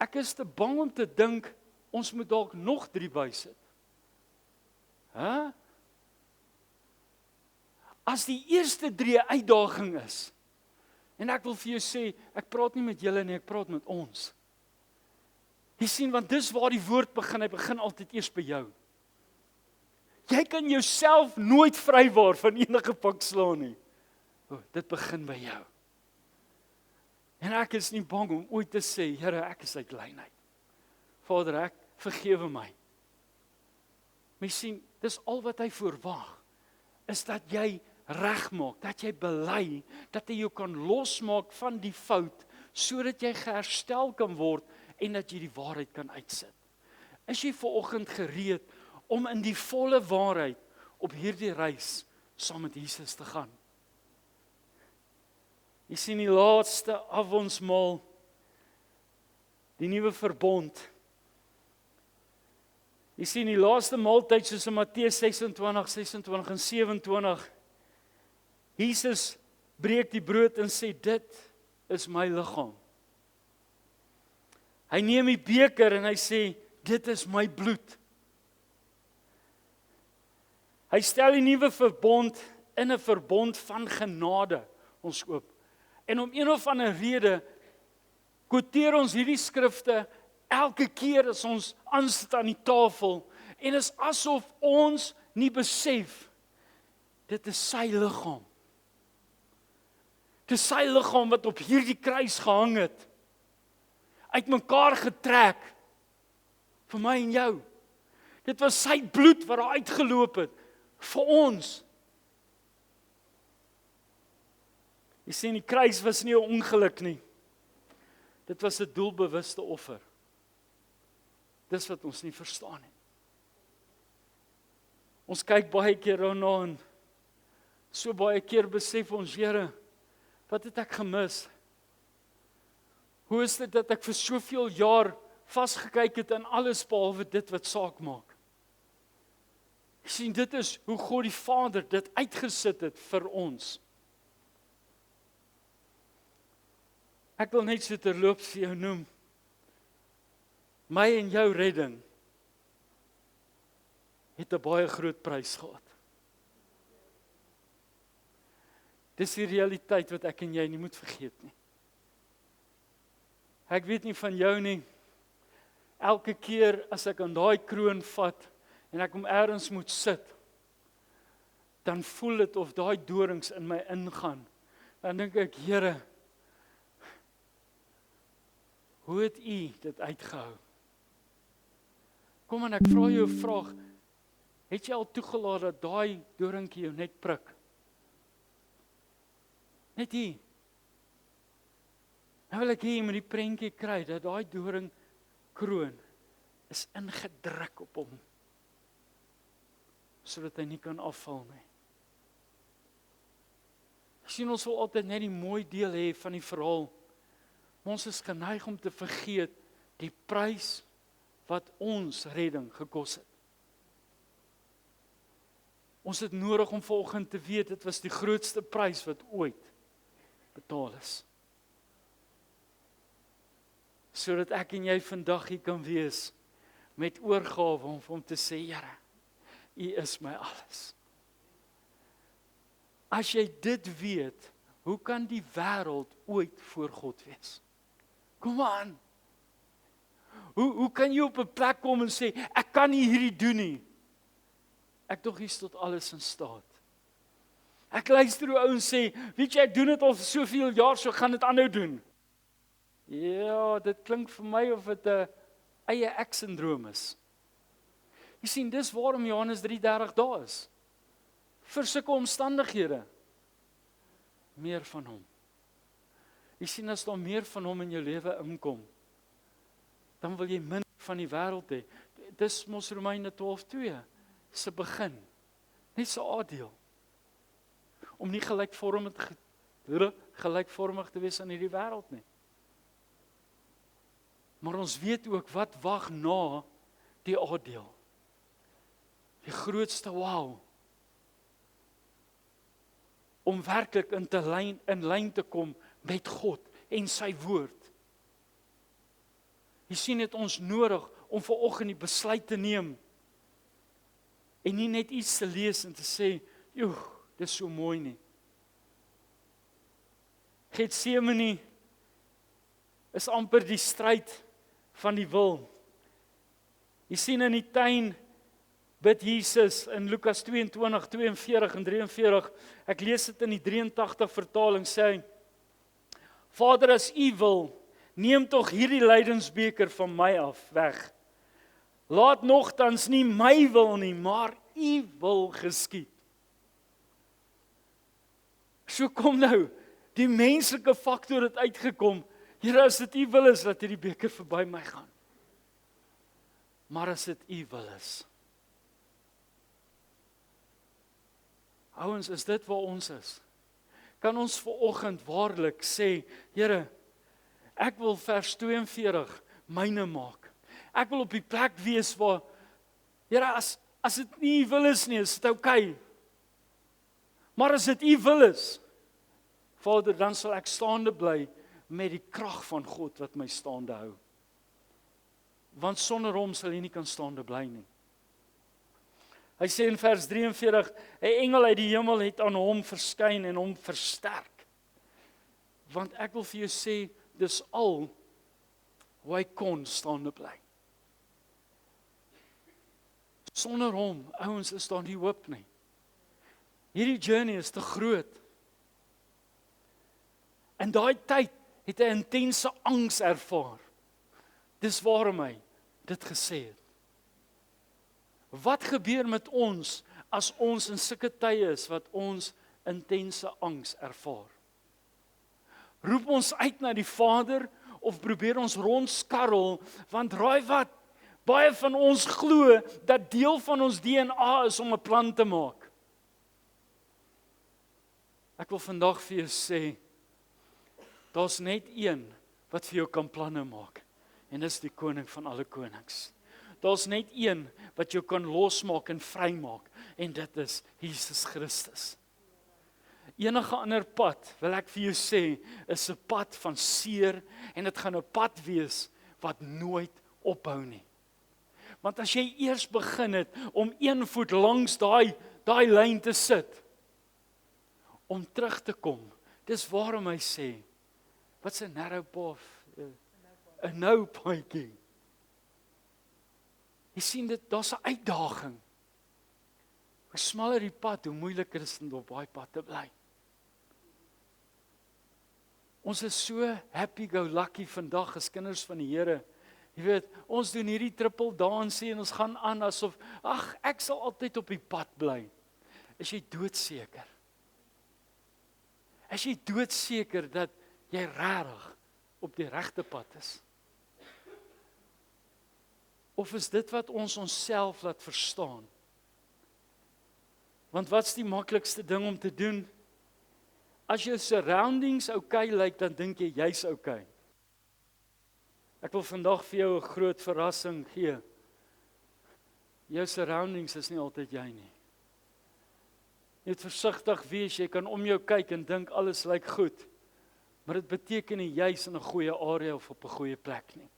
Ek is te bang om te dink, ons moet dalk nog 3 bysit. As die eerste 3 uitdaging is, en ek wil vir jou sê, ek praat nie met julle nie, ek praat met ons. Jy sien, want dis waar die woord begin, hy begin altyd eers by jou. Jy kan jouself nooit vrywaar van enige pak slaan nie. Dit begin by jou. En ek is nie bang om ooit te sê, Here, ek is uit lyn uit. Vader, ek vergewe my. Maar jy sien, dis al wat hy verwag, is dat jy regmaak, dat jy bely, dat hy jou kan losmaak van die fout, sodat jy geherstel kan word, en dat jy die waarheid kan uitsit. Is jy vanoggend gereed om in die volle waarheid op hierdie reis saam met Jesus te gaan? Jy sien die laaste avondsmaal, die nuwe verbond. Jy sien die laaste maaltyd soos in Matteus 26, 26 en 27. Jesus breek die brood en sê, dit is my liggaam. Hy neem die beker en hy sê, dit is my bloed. Hy stel die nuwe verbond in 'n verbond van genade ons oop. En om een of ander rede quoteer ons hierdie skrifte elke keer as ons aansit aan die tafel en is asof ons nie besef dit is sy liggaam. toe sy liggaam wat op hierdie kruis gehang het, uitmekaar getrek vir my en jou. Dit was sy bloed wat daar uitgeloop het vir ons. Jy sien, die kruis was nie 'n ongeluk nie. Dit was 'n doelbewuste offer. Dis wat ons nie verstaan nie. Ons kyk baie keer daarna en so baie keer besef ons, Here, wat het ek gemis? Hoe is dit dat ek vir soveel jaar vasgekyk het aan alles behalwe dit wat saak maak? Jy sien, dit is hoe God die Vader dit uitgesit het vir ons. Ek wil net so terloops vir jou noem. My en jou redding het 'n baie groot prys gehad. Dis die realiteit wat ek en jy nie moet vergeet nie. Ek weet nie van jou nie. Elke keer as ek aan daai kroon vat en ek hom ergens moet sit, dan voel dit of daai dorings in my ingaan. Dan dink ek, Here, hoe het U dit uitgehou? Kom en ek vra jou 'n vraag. Het jy al toegelaat dat daai doringkie jou net prik? Net hier. Nou wil ek hier met die prentjie kry dat daai doringkroon is ingedruk op hom, sodat hy nie kan afval nie. Sien, ons wil altyd net die mooi deel hê van die verhaal. Maar ons is geneig om te vergeet die prys wat ons redding gekos het. Ons het nodig om vanoggend te weet, dit was die grootste prys wat ooit betaal is. Sodat ek en jy vandag hier kan wees met oorgawe om vir hom te sê, Here, U is my alles. As jy dit weet, hoe kan die wêreld ooit voor God wees? Kom aan. Hoe kan jy op 'n plek kom en sê, ek kan nie hierdie doen nie. Ek tog is tot alles in staat. Ek luister hoe ouens sê, weet jy, ek doen dit al vir soveel jaar, so gaan dit aanhou doen. Ja, dit klink vir my of dit 'n eie ek-sindroom is. Jy sien, dis waarom Johannes 3:30 daar is. Vir sulke omstandighede. Meer van hom. Jy sien, as daar meer van hom in jou lewe inkom, dan wil jy min van die wêreld hê. Dis mos Romeine 12:2 se begin. Net so aandeel. Om nie gelykvormig te wees aan hierdie wêreld nie. Maar ons weet ook wat wag na die oordeel. Die grootste wow. Om werklik in lyn te kom met God en sy woord. Jy sien, het ons nodig om vanoggend die besluit te neem en nie net iets te lees en te sê, joh, dis so mooi nie. Getsemane is amper die stryd van die wil. Jy sien in die tuin bid Jesus in Lukas 22:42 en 43. Ek lees dit in die 83 vertaling, sê hy: Vader, as U wil, neem tog hierdie lydensbeker van my af weg. Laat nogtans nie my wil nie, maar U wil geskied. So kom nou, die menslike faktor het uitgekom. Here, as dit U wil is, dat hierdie beker verby my gaan. Maar as dit U wil is. Ouens, is dit waar ons is? Kan ons vanoggend waarlik sê, Here, ek wil vers 42 myne maak. Ek wil op die plek wees waar, Here, as dit nie U wil is nie, is dit oukei. Maar as dit U wil is, Vader, dan sal ek staande bly met die krag van God wat my staande hou. Want sonder hom sal jy nie kan staande bly nie. Hy sê in vers 43, 'n engel uit die hemel het aan hom verskyn en hom versterk. Want ek wil vir jou sê, dis al hoe hy kon staande bly. Sonder hom, ouens, is daar nie hoop nie. Hierdie journey is te groot. In daai tyd het hy intense angs ervaar. Dis waarom hy dit gesê het. Wat gebeur met ons as ons in sulke tye is wat ons intense angs ervaar? Roep ons uit na die Vader of probeer ons rondskarrel, want raai wat? Baie van ons glo dat deel van ons DNA is om 'n plan te maak. Ek wil vandag vir jou sê, daar's net een wat vir jou kan planne maak, en dis die koning van alle konings. Daar's net een wat jou kan losmaak en vrymaak, en dit is Jesus Christus. Enige ander pad, wil ek vir jou sê, is 'n pad van seer, en dit gaan 'n pad wees wat nooit ophou nie. Want as jy eers begin het om een voet langs daai lyn te sit, om terug te kom, dis waarom hy sê, wat's 'n narrow path? 'n nou paadjie. Jy sien dit, daar's 'n uitdaging. Hoe smaller die pad, hoe moeiliker is dit om op daai pad te bly. Ons is so happy-go-lucky vandag as kinders van die Here. Jy weet, ons doen hierdie triple dansie en ons gaan aan asof, ek sal altyd op die pad bly. Is jy doodseker? Is jy doodseker dat jy regtig op die regte pad is? Of is dit wat ons onsself laat verstaan? Want wat's die maklikste ding om te doen? As jou surroundings okay lyk, dan dink jy jy's okay. Ek wil vandag vir jou 'n groot verrassing gee. Jou surroundings is nie altyd jy nie. Jy moet versigtig wees, jy kan om jou kyk en dink alles lyk goed, maar dit beteken nie jy's in 'n goeie area of op 'n goeie plek nie.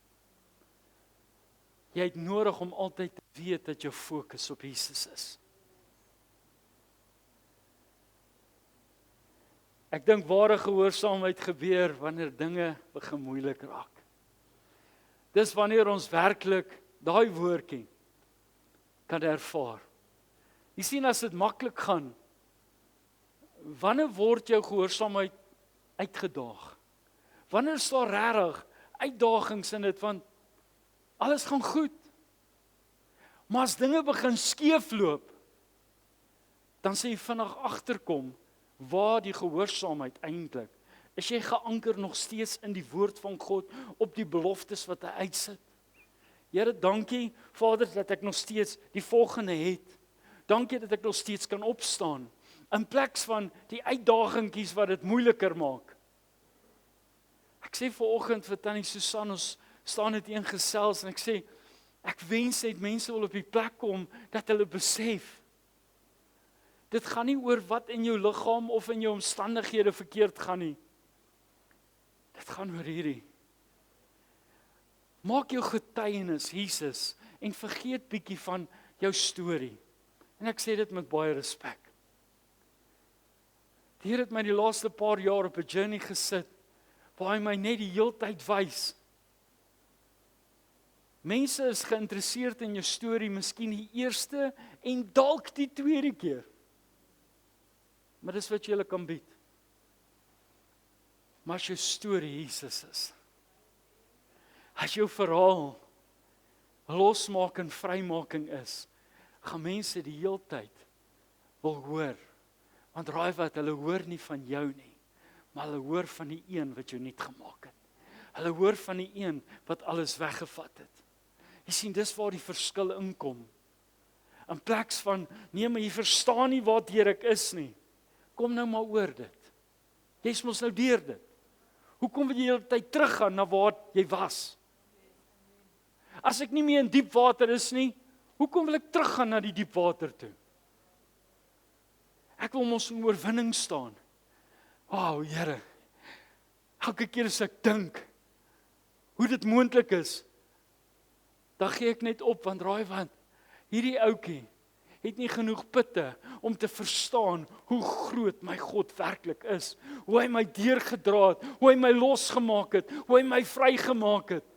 Jy het nodig om altyd te weet dat jou fokus op Jesus is. Ek dink ware gehoorsaamheid gebeur wanneer dinge begin moeilik raak. Dis wanneer ons werklik daai woordjie kan ervaar. Jy sien, as dit maklik gaan, wanneer word jou gehoorsaamheid uitgedaag? Wanneer is daar regtig uitdagings in dit, want alles gaan goed. Maar as dinge begin skeefloop, dan sê jy vinnig agterkom waar die gehoorsaamheid eintlik. Is jy geanker nog steeds in die woord van God op die beloftes wat hy uitsit? Here, dankie Vader dat ek nog steeds die volgende het. Dankie dat ek nog steeds kan opstaan in plek van die uitdagingkies wat dit moeiliker maak. Ek sê vanoggend vir Tannie Susan, ons staan dit een gesels en ek sê, ek wens net mense wil op die plek kom dat hulle besef. Dit gaan nie oor wat in jou liggaam of in jou omstandighede verkeerd gaan nie. Dit gaan oor hierdie. Maak jou getuienis Jesus en vergeet bietjie van jou storie. En ek sê dit met baie respek. Die Here het my die laaste paar jaar op 'n journey gesit waar hy my net die heeltyd wys. Mense is geïnteresseerd in jou storie, miskien die eerste en dalk die tweede keer. Maar dis wat jy hulle kan bied. Maar as jou storie Jesus is, as jou verhaal losmaak en vrymaking is, gaan mense die heeltyd wil hoor. Want raai wat, hulle hoor nie van jou nie, maar hulle hoor van die een wat jou nuut gemaak het. Hulle hoor van die een wat alles weggevat het. Jy sien, dis waar die verskil inkom. In plek van, nee, maar jy verstaan nie waartoe ek is nie. Kom nou maar oor dit. Jy's mos nou deur dit. Hoekom wil jy die hele tyd teruggaan na waar jy was? As ek nie meer in diep water is nie, hoekom wil ek teruggaan na die diep water toe? Ek wil mos in oorwinning staan. Wow, Here. Elke keer as ek dink hoe dit moontlik is, dan gee ek net op, want raai wat, hierdie ouetjie het nie genoeg putte om te verstaan hoe groot my God werklik is, hoe hy my deurgedra het, hoe hy my losgemaak het, hoe hy my vrygemaak het.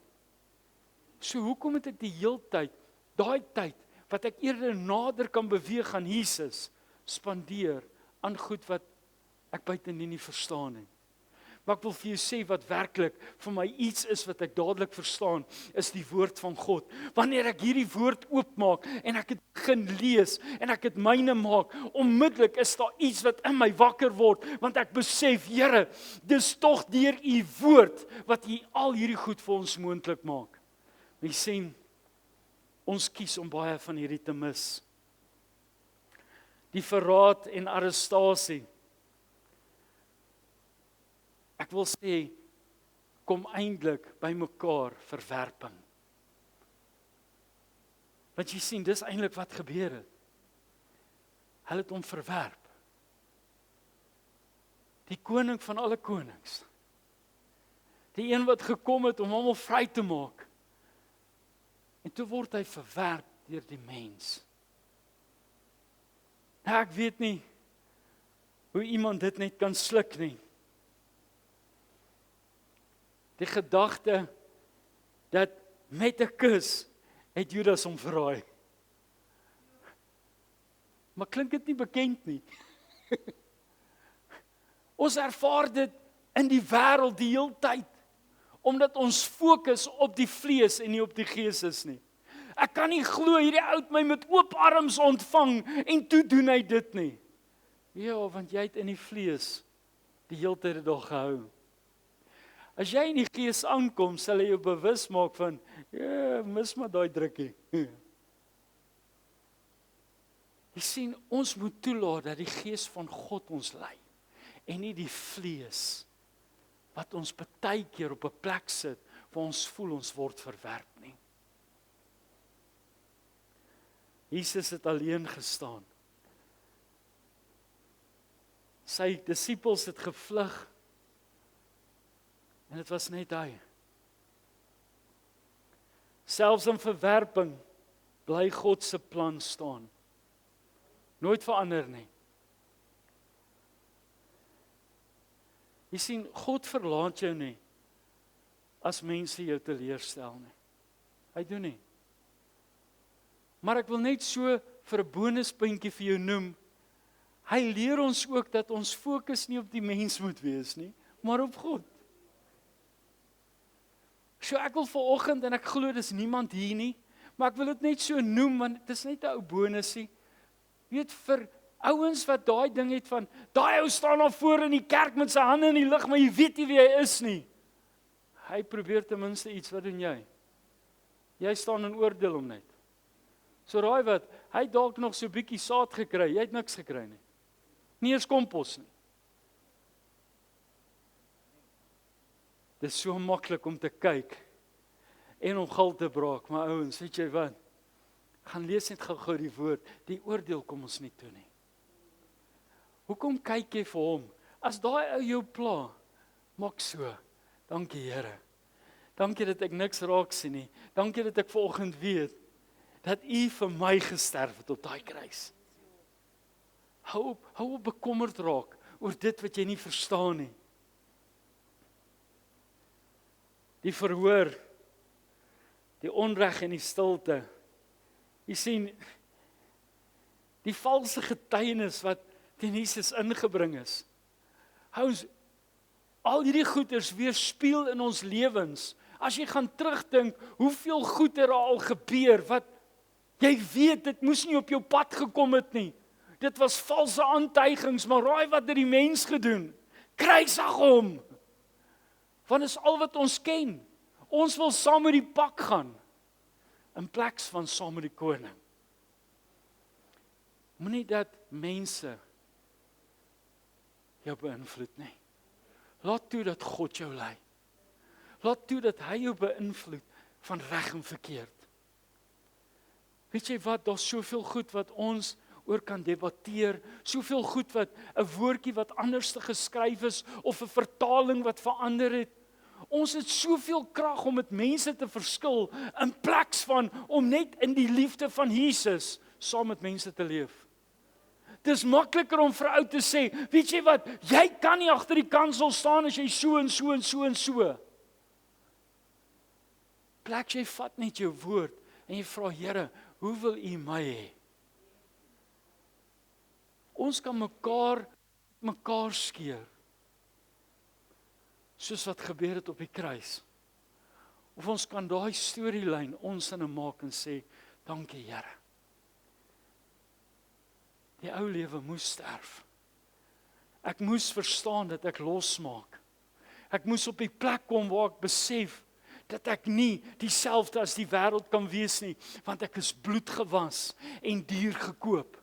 So hoekom het ek die heeltyd, daai tyd, wat ek eerder nader kan beweeg aan Jesus, spandeer aan goed wat ek buitendien nie verstaan nie. Maar ek wil vir jou sê wat werklik vir my iets is wat ek dadelik verstaan, is die woord van God. Wanneer ek hierdie woord oopmaak en ek dit begin lees en ek dit myne maak, onmiddellik is daar iets wat in my wakker word, want ek besef, Here, dis tog deur u woord wat u al hierdie goed vir ons moontlik maak. Jy sien, ons kies om baie van hierdie te mis. Die verraad en arrestasie. Ek wil sê, kom eintlik by mekaar verwerping. Want jy sien, dis eintlik wat gebeur het. Hulle het hom verwerp. Die koning van alle konings. Die een wat gekom het om hom vry te maak. En toe word hy verwerp deur die mens. Nou, ek weet nie hoe iemand dit net kan sluk nie. Die gedagte dat met 'n kus het Judas hom verraai. Maar klink dit nie bekend nie? Ons ervaar dit in die wêreld die hele tyd, omdat ons fokus op die vlees en nie op die gees is nie. Ek kan nie glo hierdie oud my met oop arms ontvang en toe doen hy dit nie. Ja, want jy het in die vlees die hele tyd dit al gehou. As jy in die gees aankom, sal hy jou bewus maak van, ja, mis maar daai drukkie. Jy sien, ons moet toelaat dat die gees van God ons lei, en nie die vlees, wat ons baie keer op 'n plek sit, waar ons voel ons word verwerp nie. Jesus het alleen gestaan. Sy disippels het gevlug, en dit was net hy. Selfs in verwerping bly God se plan staan. Nooit verander nie. Jy sien, God verlaat jou nie as mense jou teleurstel nie. Hy doen nie. Maar ek wil net so vir 'n bonuspuntjie vir jou noem. Hy leer ons ook dat ons fokus nie op die mens moet wees nie, maar op God. So ek wil vanoggend, en ek glo dis niemand hier nie, maar ek wil dit net so noem, want dit is net 'n ou bonusie. Weet, vir ouens wat daai ding het van, daai ou staan daar voor in die kerk met sy hande in die lug, maar jy weet nie wie hy is nie. Hy probeer ten minste iets, wat doen jy? Jy staan en oordeel hom net. So raai wat, hy het dalk nog so 'n bietjie saad gekry, jy het niks gekry nie. Nie eens kompos nie. Dit is so maklik om te kyk en om gal te braak, maar ouens, weet jy wat? Gaan lees net gou die woord, die oordeel kom ons nie toe nie. Hoekom kyk jy vir hom? As daai ou jou pla, maak so. Dankie Here. Dankie dat ek niks raak sien nie. Dankie dat ek vanoggend weet dat U vir my gesterf het op daai kruis. Hou op bekommerd raak oor dit wat jy nie verstaan nie. Die verhoor, die onreg en die stilte. Jy sien, die valse getuienis wat teen Jesus ingebring is. Hous, al hierdie goeders weerspieël in ons lewens. As jy gaan terugdink, hoeveel goed het al gebeur, wat jy weet, dit moes nie op jou pad gekom het nie. Dit was valse aantuigings, maar raai wat het die mens gedoen? Kruisig hom. Want is al wat ons ken. Ons wil saam met die pak gaan, in plek van saam met die koning. Moenie dat mense jou beïnvloed nie. Laat toe dat God jou lei. Laat toe dat hy jou beïnvloed van reg en verkeerd. Weet jy wat, daar's soveel goed wat ons oor kan debatteer, soveel goed wat 'n woordjie wat anders te geskryf is of 'n vertaling wat verander het. Ons het soveel krag om met mense te verskil in plek van om net in die liefde van Jesus saam met mense te leef. Dis makliker om vir 'n ou te sê, weet jy wat, jy kan nie agter die kansel staan as jy so en so en so en so. Plek jy vat net jou woord en jy vra, Here, hoe wil U my hê? Ons kan mekaar skeer. soos wat gebeur het op die kruis. Of ons kan daai storielyn ons in maak en sê, dankie Here. Die ou lewe moes sterf. Ek moes verstaan dat ek losmaak. Ek moes op die plek kom waar ek besef dat ek nie dieselfde as die wêreld kan wees nie, want ek is bloedgewas en duur gekoop.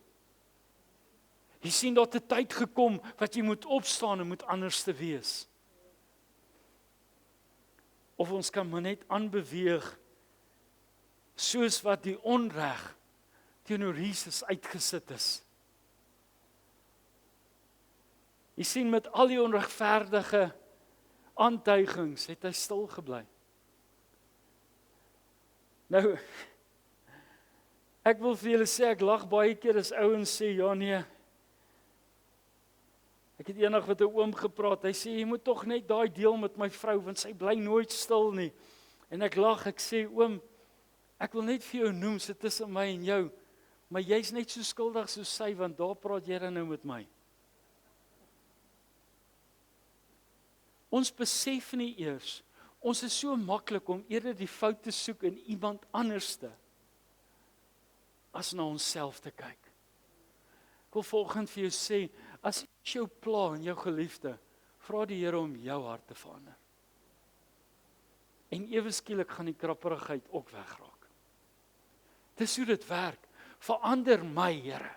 Jy sien, daar het 'n tyd gekom wat jy moet opstaan en moet anders te wees. Of ons kan maar net aanbeweeg soos wat die onreg teenoor Jesus uitgesit is. Jy sien, met al die onregverdige aantuigings het hy stil gebly. Nou, ek wil vir julle sê, ek lag baie keer as ouens sê, ja nee, ek het eendag met 'n oom gepraat, hy sê, jy moet tog net daai deel met my vrou, want sy bly nooit stil nie. En ek lag, ek sê, oom, ek wil net vir jou noem, sit tussen my en jou, maar jy's net so skuldig soos sy, want daar praat jy dan nou met my. Ons besef nie eers, ons is so maklik om eerder die fout te soek in iemand anderste, as na onsself te kyk. Ek wil vanoggend vir jou sê, as iets jou pla en jou geliefde, vra die Here om jou hart te verander. En ewe skielik gaan die krapperigheid ook wegraak. Dis hoe dit werk. Verander my, Here.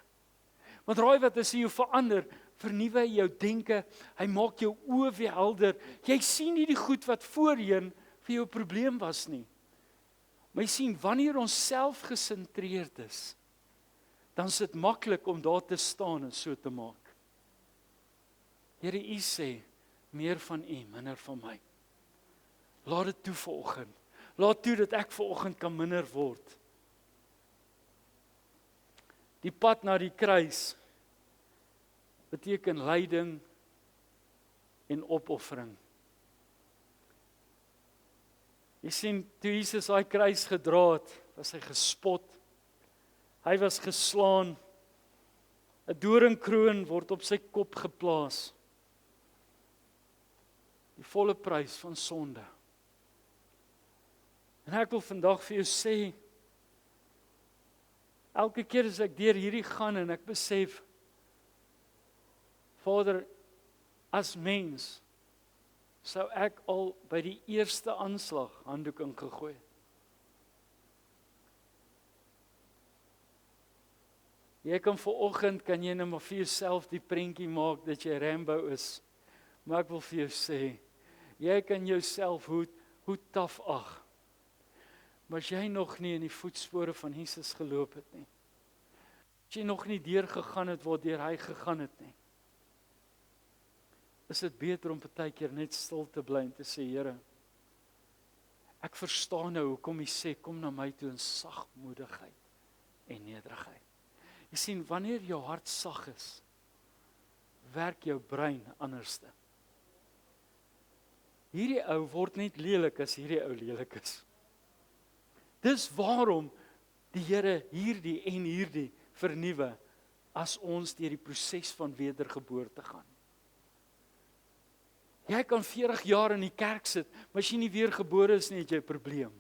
Want raai wat as hy jou verander, vernuwe hy jou denke, hy maak jou oë weer helder. Jy sien nie die goed wat voorheen vir jou 'n probleem was nie. Maar jy sien, wanneer ons self gesentreerd is, dan is dit maklik om daar te staan en so te maak. Here, U sê, meer van U, minder van my. Laat dit toe vanoggend. Laat toe dat ek vanoggend kan minder word. Die pad na die kruis beteken lyding en opoffering. Jy sien, toe Jesus daai kruis gedra het, was hy gespot. Hy was geslaan. 'n doringkroon word op sy kop geplaas. Die volle prys van sonde. En ek wil vandag vir jou sê, elke keer as ek deur hierdie gaan en ek besef, Vader, as mens, sou ek al by die eerste aanslag handdoek ingegooi het. Jy kan vanoggend, kan jy nou maar vir jouself die prentjie maak dat jy Rambo is, maar ek wil vir jou sê, jy kan jouself hoe taaf ag, maar as jy nog nie in die voetspore van Jesus geloop het nie, as jy nog nie deurgegaan het waar deur hy gegaan het nie, is dit beter om partykeer net stil te bly en te sê, Here, ek verstaan nou hoekom jy sê, kom na my toe in sagmoedigheid en nederigheid. Jy sien, wanneer jou hart sag is, werk jou brein anderste. Hierdie ou word net lelik as hierdie ou lelik is. Dis waarom die Here hierdie en hierdie vernuwe as ons deur die proses van wedergeboorte gaan. Jy kan 40 jaar in die kerk sit, maar as jy nie weergebore is nie, het jy 'n probleem.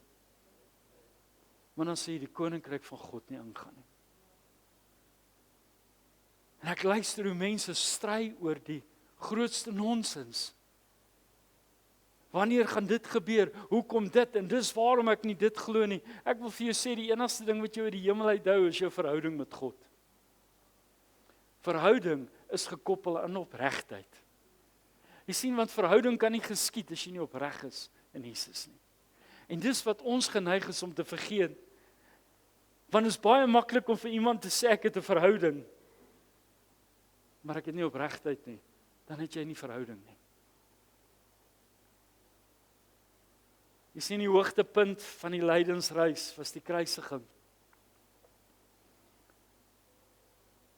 Maar dan sê jy die koninkryk van God nie ingaan nie. En ek luister hoe mense stry oor die grootste nonsens. Wanneer gaan dit gebeur? Hoe kom dit? En dis waarom ek nie dit glo nie. Ek wil vir jou sê, die enigste ding wat jou uit die hemel uithou is jou verhouding met God. Verhouding is gekoppel aan opregtheid. Jy sien, want verhouding kan nie geskied as jy nie opreg is in Jesus nie. En dis wat ons geneig is om te vergeet. Want dit is baie maklik om vir iemand te sê ek het 'n verhouding, maar ek het nie opregtheid nie. Dan het jy nie verhouding nie. Jy sien, die hoogtepunt van die lydensreis was die kruisiging.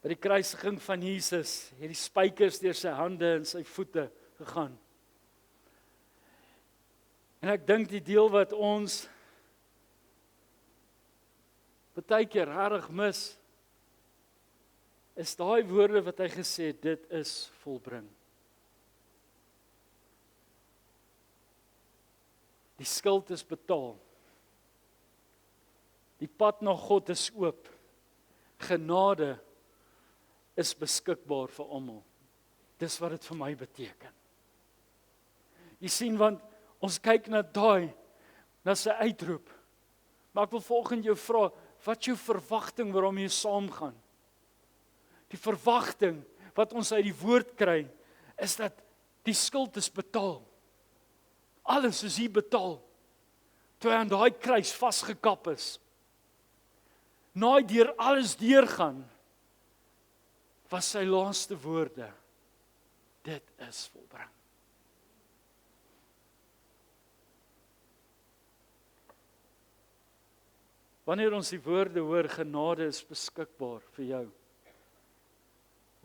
By die kruisiging van Jesus het die spykers deur sy hande en sy voete gegaan. En ek dink die deel wat ons baie keer regtig mis, is daai woorde wat hy gesê het, dit is volbring. Die skuld is betaal. Die pad na God is oop. Genade is beskikbaar vir almal. Dis wat dit vir my beteken. Jy sien, want ons kyk na daai, na sy uitroep. Maar ek wil volgens jou vra, wat is jou verwagting waarmee jy saamgaan? Die verwagting wat ons uit die woord kry, is dat die skuld is betaal. Alles is hier betaal. Toe hy aan daai kruis vasgekap is. Na hy deur alles deurgaan, was sy laaste woorde: dit is volbring. Wanneer ons die woorde hoor, genade is beskikbaar vir jou.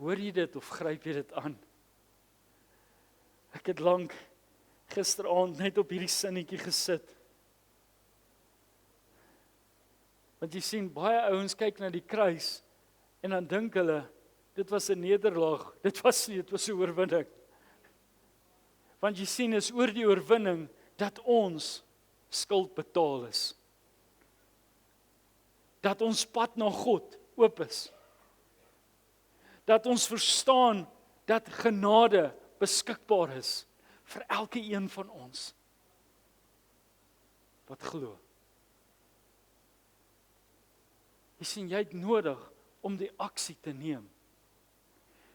Hoor jy dit of gryp jy dit aan? Ek het lank gisteraand net op hierdie sinnetjie gesit. Want jy sien, baie ouens kyk na die kruis en dan dink hulle, dit was 'n nederlaag. Dit was nie, dit was 'n oorwinning. Want jy sien, is oor die oorwinning dat ons skuld betaal is. Dat ons pad na God oop is. Dat ons verstaan dat genade beskikbaar is vir elke een van ons wat glo. Jy sien, jy het nodig om die aksie te neem.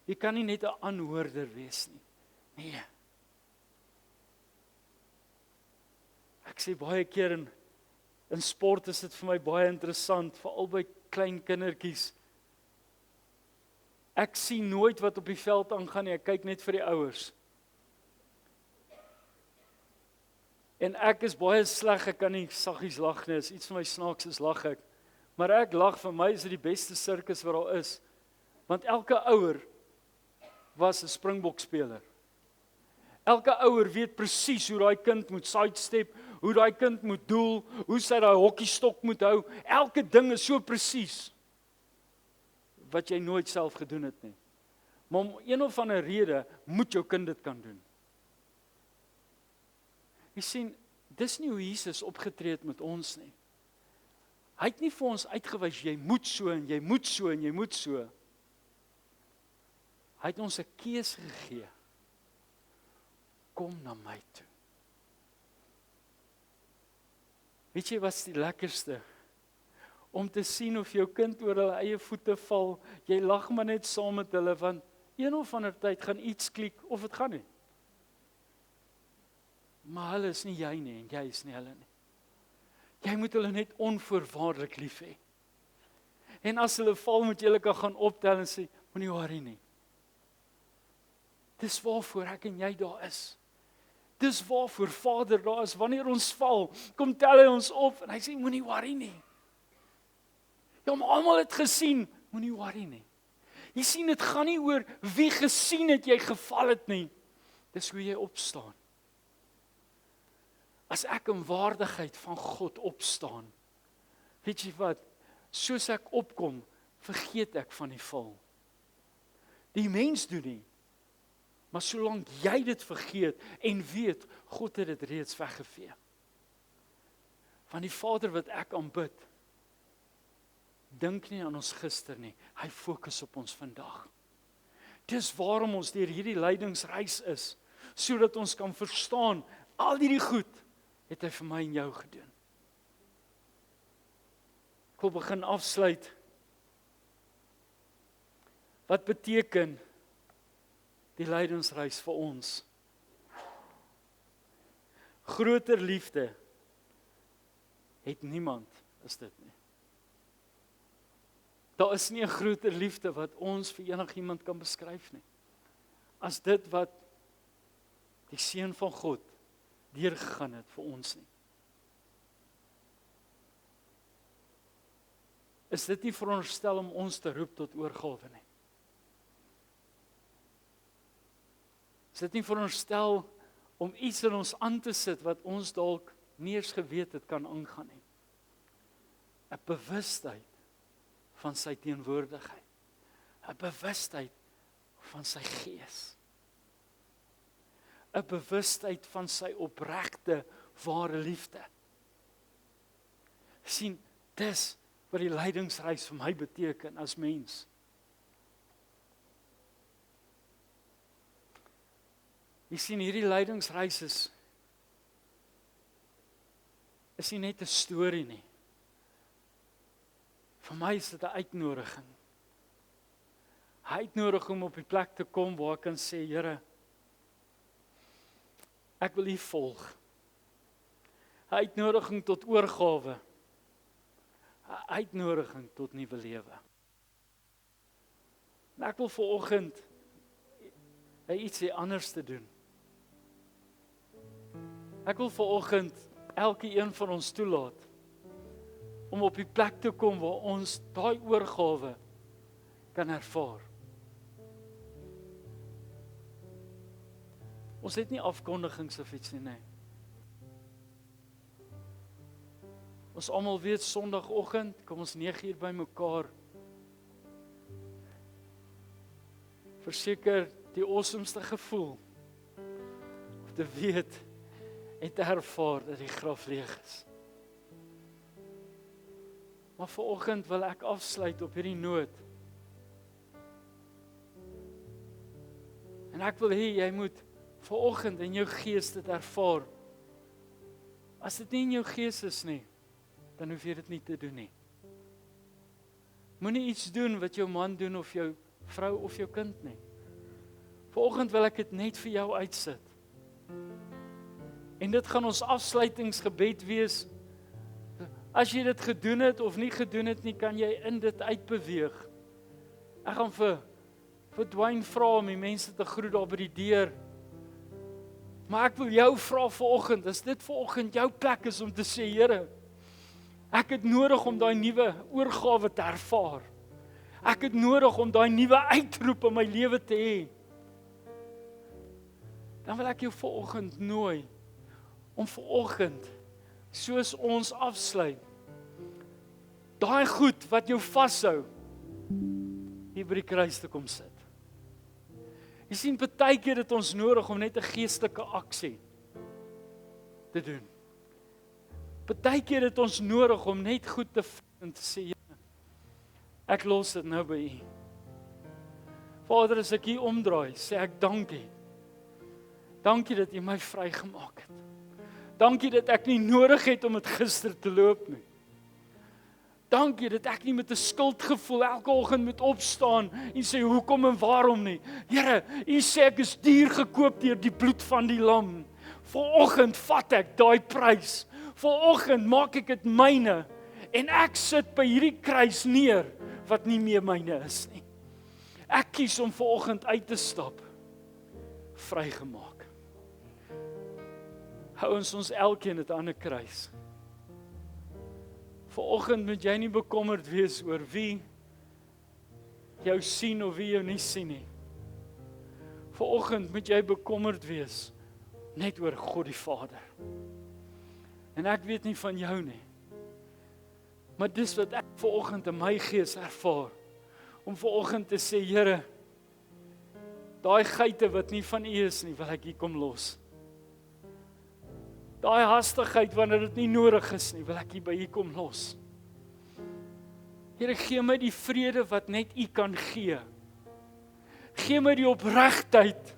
Jy kan nie net 'n aanhoorder wees nie. Nee. Ek sê baie keer in sport is dit vir my baie interessant, veral by klein kindertjies. Ek sien nooit wat op die veld aangaan nie, ek kyk net vir die ouers. En ek is baie sleg, ek kan nie saggies lag nie, is iets van my snaaks is lag ek. Maar ek lag, vir my is dit die beste sirkus wat daar is. Want elke ouer was 'n springbokspeler. Elke ouer weet presies hoe daai kind moet sidestep, hoe daai kind moet doel, hoe sy daai hokkiestok moet hou. Elke ding is so presies wat jy nooit self gedoen het nie. Maar om een of ander rede moet jou kind dit kan doen. Jy sien, dis nie hoe Jesus opgetree het met ons nie. Hy het nie vir ons uitgewys, jy moet so en jy moet so en jy moet so. Hy het ons 'n keuse gegee. Kom na my toe. Weet jy wat is die lekkerste? Om te sien of jou kind oor hulle eie voete val, jy lag maar net saam met hulle, want een of ander tyd gaan iets klik, of het gaan nie. Maar hulle is nie jy nie, en jy is nie hulle nie. Jy moet hulle net onvoorwaardelik lief hê. En as hulle val, moet jy hulle kan gaan optel en sê, moenie worry nie. Dis waarvoor ek en jy daar is. Dis waarvoor Vader daar is. Wanneer ons val, kom tel hy ons op en hy sê, moenie worry nie. Ja, maar almal het gesien, moenie worry nie. Jy sien, dit gaan nie oor wie gesien het jy geval het nie. Dis hoe jy opstaan. As ek in waardigheid van God opstaan, weet jy wat, soos ek opkom, vergeet ek van die val. Die mens doen nie, maar solank jy dit vergeet en weet, God het dit reeds weggevee. Van die Vader wat ek aanbid, dink nie aan ons gister nie, hy fokus op ons vandag. Dis waarom ons deur hierdie lydingsreis is, sodat ons kan verstaan, al hierdie goed, het hy vir my en jou gedoen. Ek wil begin afsluit. Wat beteken die lydingsreis vir ons? Groter liefde het niemand as dit nie. Daar is nie 'n groter liefde wat ons vir enigiemand kan beskryf nie, as dit wat die Seun van God deurgegaan het vir ons nie. Is dit nie veronderstel om ons te roep tot oorgawe nie? Is dit nie veronderstel om iets in ons aan te sit wat ons dalk nie eens geweet het kan aangaan nie? 'n Bewustheid van sy teenwoordigheid, 'n bewustheid van sy gees, 'n bewustheid van sy opregte ware liefde. Sien, dis wat die lydingsreis vir my beteken as mens. Jy sien, hierdie lydingsreis is nie net 'n storie nie. Vir my is dit 'n uitnodiging. 'n Uitnodiging om op die plek te kom waar ek kan sê, Here, ek wil U volg. 'n Uitnodiging tot oorgawe. 'n Uitnodiging tot nuwe lewe. En ek wil vanoggend ietsie anders te doen. Ek wil vanoggend elkeen van ons toelaat om op die plek te kom waar ons daai oorgawe kan ervaar. Ons het nie afkondigings of iets nie. Ons almal weet Sondagoggend kom ons 9:00 by mekaar. Verseker die awesomeste gevoel om te weet en te ervaar dat die graf leeg is. Maar vanoggend wil ek afsluit op hierdie noot. En ek wil hê jy moet vanoggend in jou gees dit ervaar. As dit nie in jou gees is nie, dan hoef jy dit nie te doen nie. Moenie iets doen wat jou man doen of jou vrou of jou kind nie. Vanoggend wil ek dit net vir jou uitsit. En dit gaan ons afsluitingsgebed wees. As jy dit gedoen het of nie gedoen het nie, kan jy in dit uitbeweeg. Ek gaan vir Dwayne vra om die mense te groet daar by die deur. Maar ek wil jou vra vanoggend, as dit vanoggend jou plek is om te sê, Here, ek het nodig om daai nuwe oorgawe te ervaar. Ek het nodig om daai nuwe uitroep in my lewe te hê. Dan wil ek jou vanoggend nooi om vanoggend, soos ons afsluit, daai goed wat jou vashou, hier by die kruis te kom sit. Jy sien, partykeer het ons nodig om net 'n geestelike aksie te doen. Partykeer het ons nodig om net goed te vind en te sê, Here, ek los dit nou by U. Vader, as ek hier omdraai, sê ek dankie. Dankie dat U my vrygemaak het. Dankie dat ek nie nodig het om dit gister te loop nie. Dankie dat ek nie met 'n skuldgevoel elke oggend moet opstaan en sê hoekom en waarom nie. Here, U sê ek is duur gekoop deur die bloed van die lam. Vanoggend vat ek daai prys. Vanoggend maak ek dit myne en ek sit by hierdie kruis neer wat nie meer myne is nie. Ek kies om vanoggend uit te stap. Vrygemaak. Hou ons elkeen het aan 'n kruis. Vanoggend moet jy nie bekommerd wees oor wie jou sien of wie jou nie sien nie. Vanoggend moet jy bekommerd wees net oor God die Vader. En ek weet nie van jou nie. Maar dis wat ek vanoggend in my gees ervaar. Om vanoggend te sê, Here, daai geite wat nie van U is nie, wil ek hier kom los. Daai hastigheid wanneer dit nie nodig is nie, wil ek hier by U kom los. Here, gee my die vrede wat net U kan gee. Gee my die opregtheid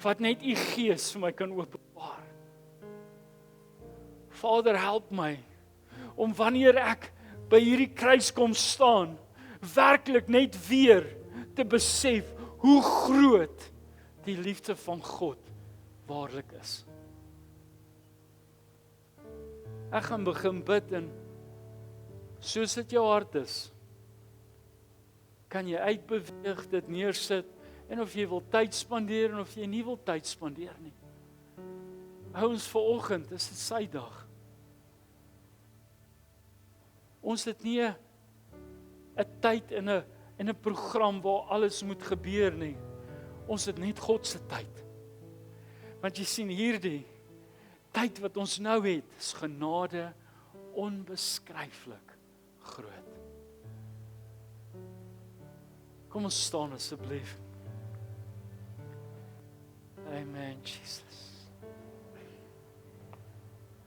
wat net U Gees vir my kan openbaar. Vader, help my om wanneer ek by hierdie kruis kom staan, werklik net weer te besef hoe groot die liefde van God waarlik is. Ek gaan begin bid en soos dit jou hart is, kan jy uitbeweeg, dit neersit, en of jy wil tyd spandeer en of jy nie wil tyd spandeer nie. Hou ons vanoggend, is dit sy dag. Ons het nie 'n tyd en 'n program waar alles moet gebeur nie. Ons het net God se tyd. Want jy sien hierdie tyd wat ons nou het, is genade onbeskryflik groot. Kom ons staan asseblief. Amen, Jesus.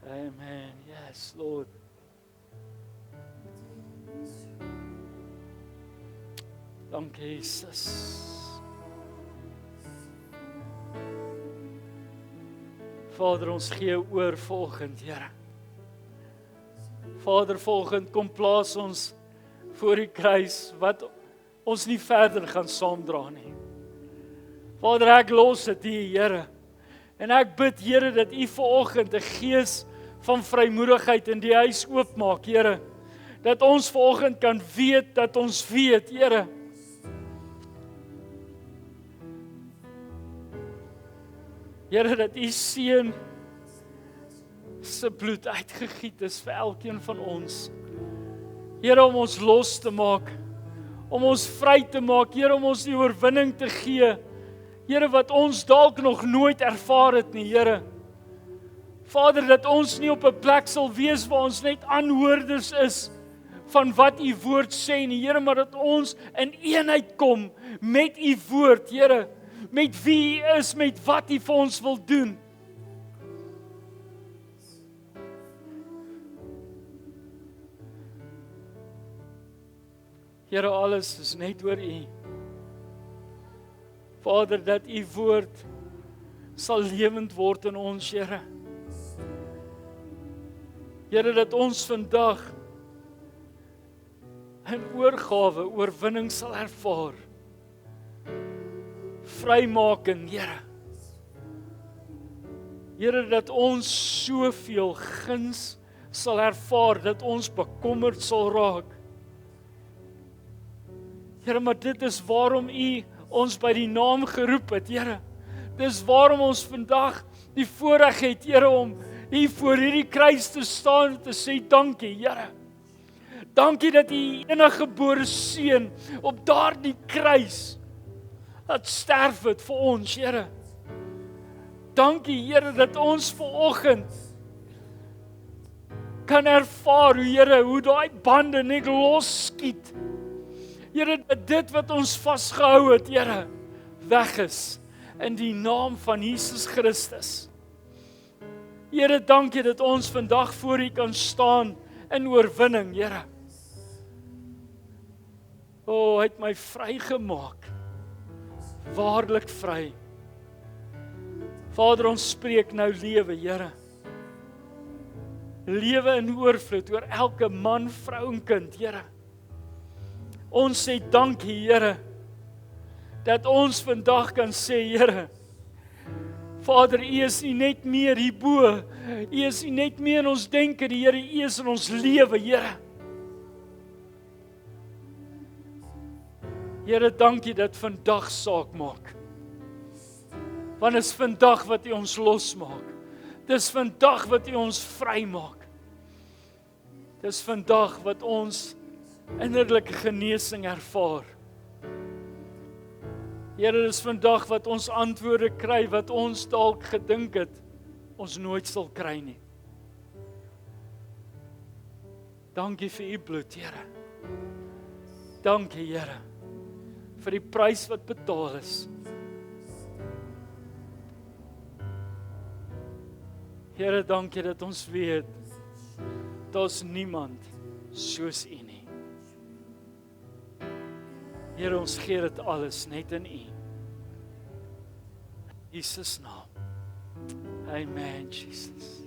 Amen. Yes, Lord. Dankie Jesus. Vader, ons gee oor volgend, Here. Vader, volgend kom plaas ons voor die kruis wat ons nie verder gaan saamdra nie. Vader, ek los dit hier, Here. En ek bid, Here, dat U vanoggend 'n gees van vrymoedigheid in die huis oopmaak, Here. Dat ons vanoggend kan weet dat ons weet, Here. Here, dat U seun se bloed uitgegiet is vir elkeen van ons. Here, om ons los te maak, om ons vry te maak, Here, om ons die oorwinning te gee. Here, wat ons dalk nog nooit ervaar het nie, Here. Vader, dat ons nie op 'n plek sal wees waar ons net aanhoorders is van wat U woord sê nie, Here, maar dat ons in eenheid kom met U woord, Here, met wie U is, met wat U vir ons wil doen. Here, alles is net oor U. Vader, dat U woord sal lewend word in ons, Here. Here, dat ons vandag in oorgawe, oorwinning sal ervaar. Vrymaking, Here. Here, dat ons soveel guns sal ervaar, dat ons bekommerd sal raak. Here, maar dit is waarom U ons by die naam geroep het, Here. Dis waarom ons vandag die voorreg het, Here, om hier voor hierdie kruis te staan en te sê dankie, Here. Dankie dat U eniggebore seun op daardie kruis laat sterf het vir ons, Here. Dankie, Here, dat ons vanoggend kan ervaar, Here, hoe daai bande net losskiet. Here, dat dit wat ons vasgehou het, Here, weg is in die naam van Jesus Christus. Here, dankie dat ons vandag voor U kan staan in oorwinning, Here. O, hy het my vrygemaak. Waarlik vry. Vader, ons spreek nou lewe, Here. Lewe in oorvloed oor elke man, vrou en kind, Here. Ons sê dankie, Here, dat ons vandag kan sê, Here, Vader, U is nie net meer hierbo, U is nie net meer in ons denke, die Here, U is in ons lewe, Here. Here, dankie dat vandag saak maak. Want is vandag wat U ons losmaak. Dis vandag wat U ons vrymaak. Dis vandag wat ons innerlike genesing ervaar. Here, dis vandag wat ons antwoorde kry wat ons dalk gedink het ons nooit sal kry nie. Dankie vir U bloed, Here. Dankie, Here, vir die prys wat betaal is. Here, dankie dat ons weet daar's niemand soos U nie. Here, ons gee dit alles net in U. In Jesus naam. Amen, Jesus.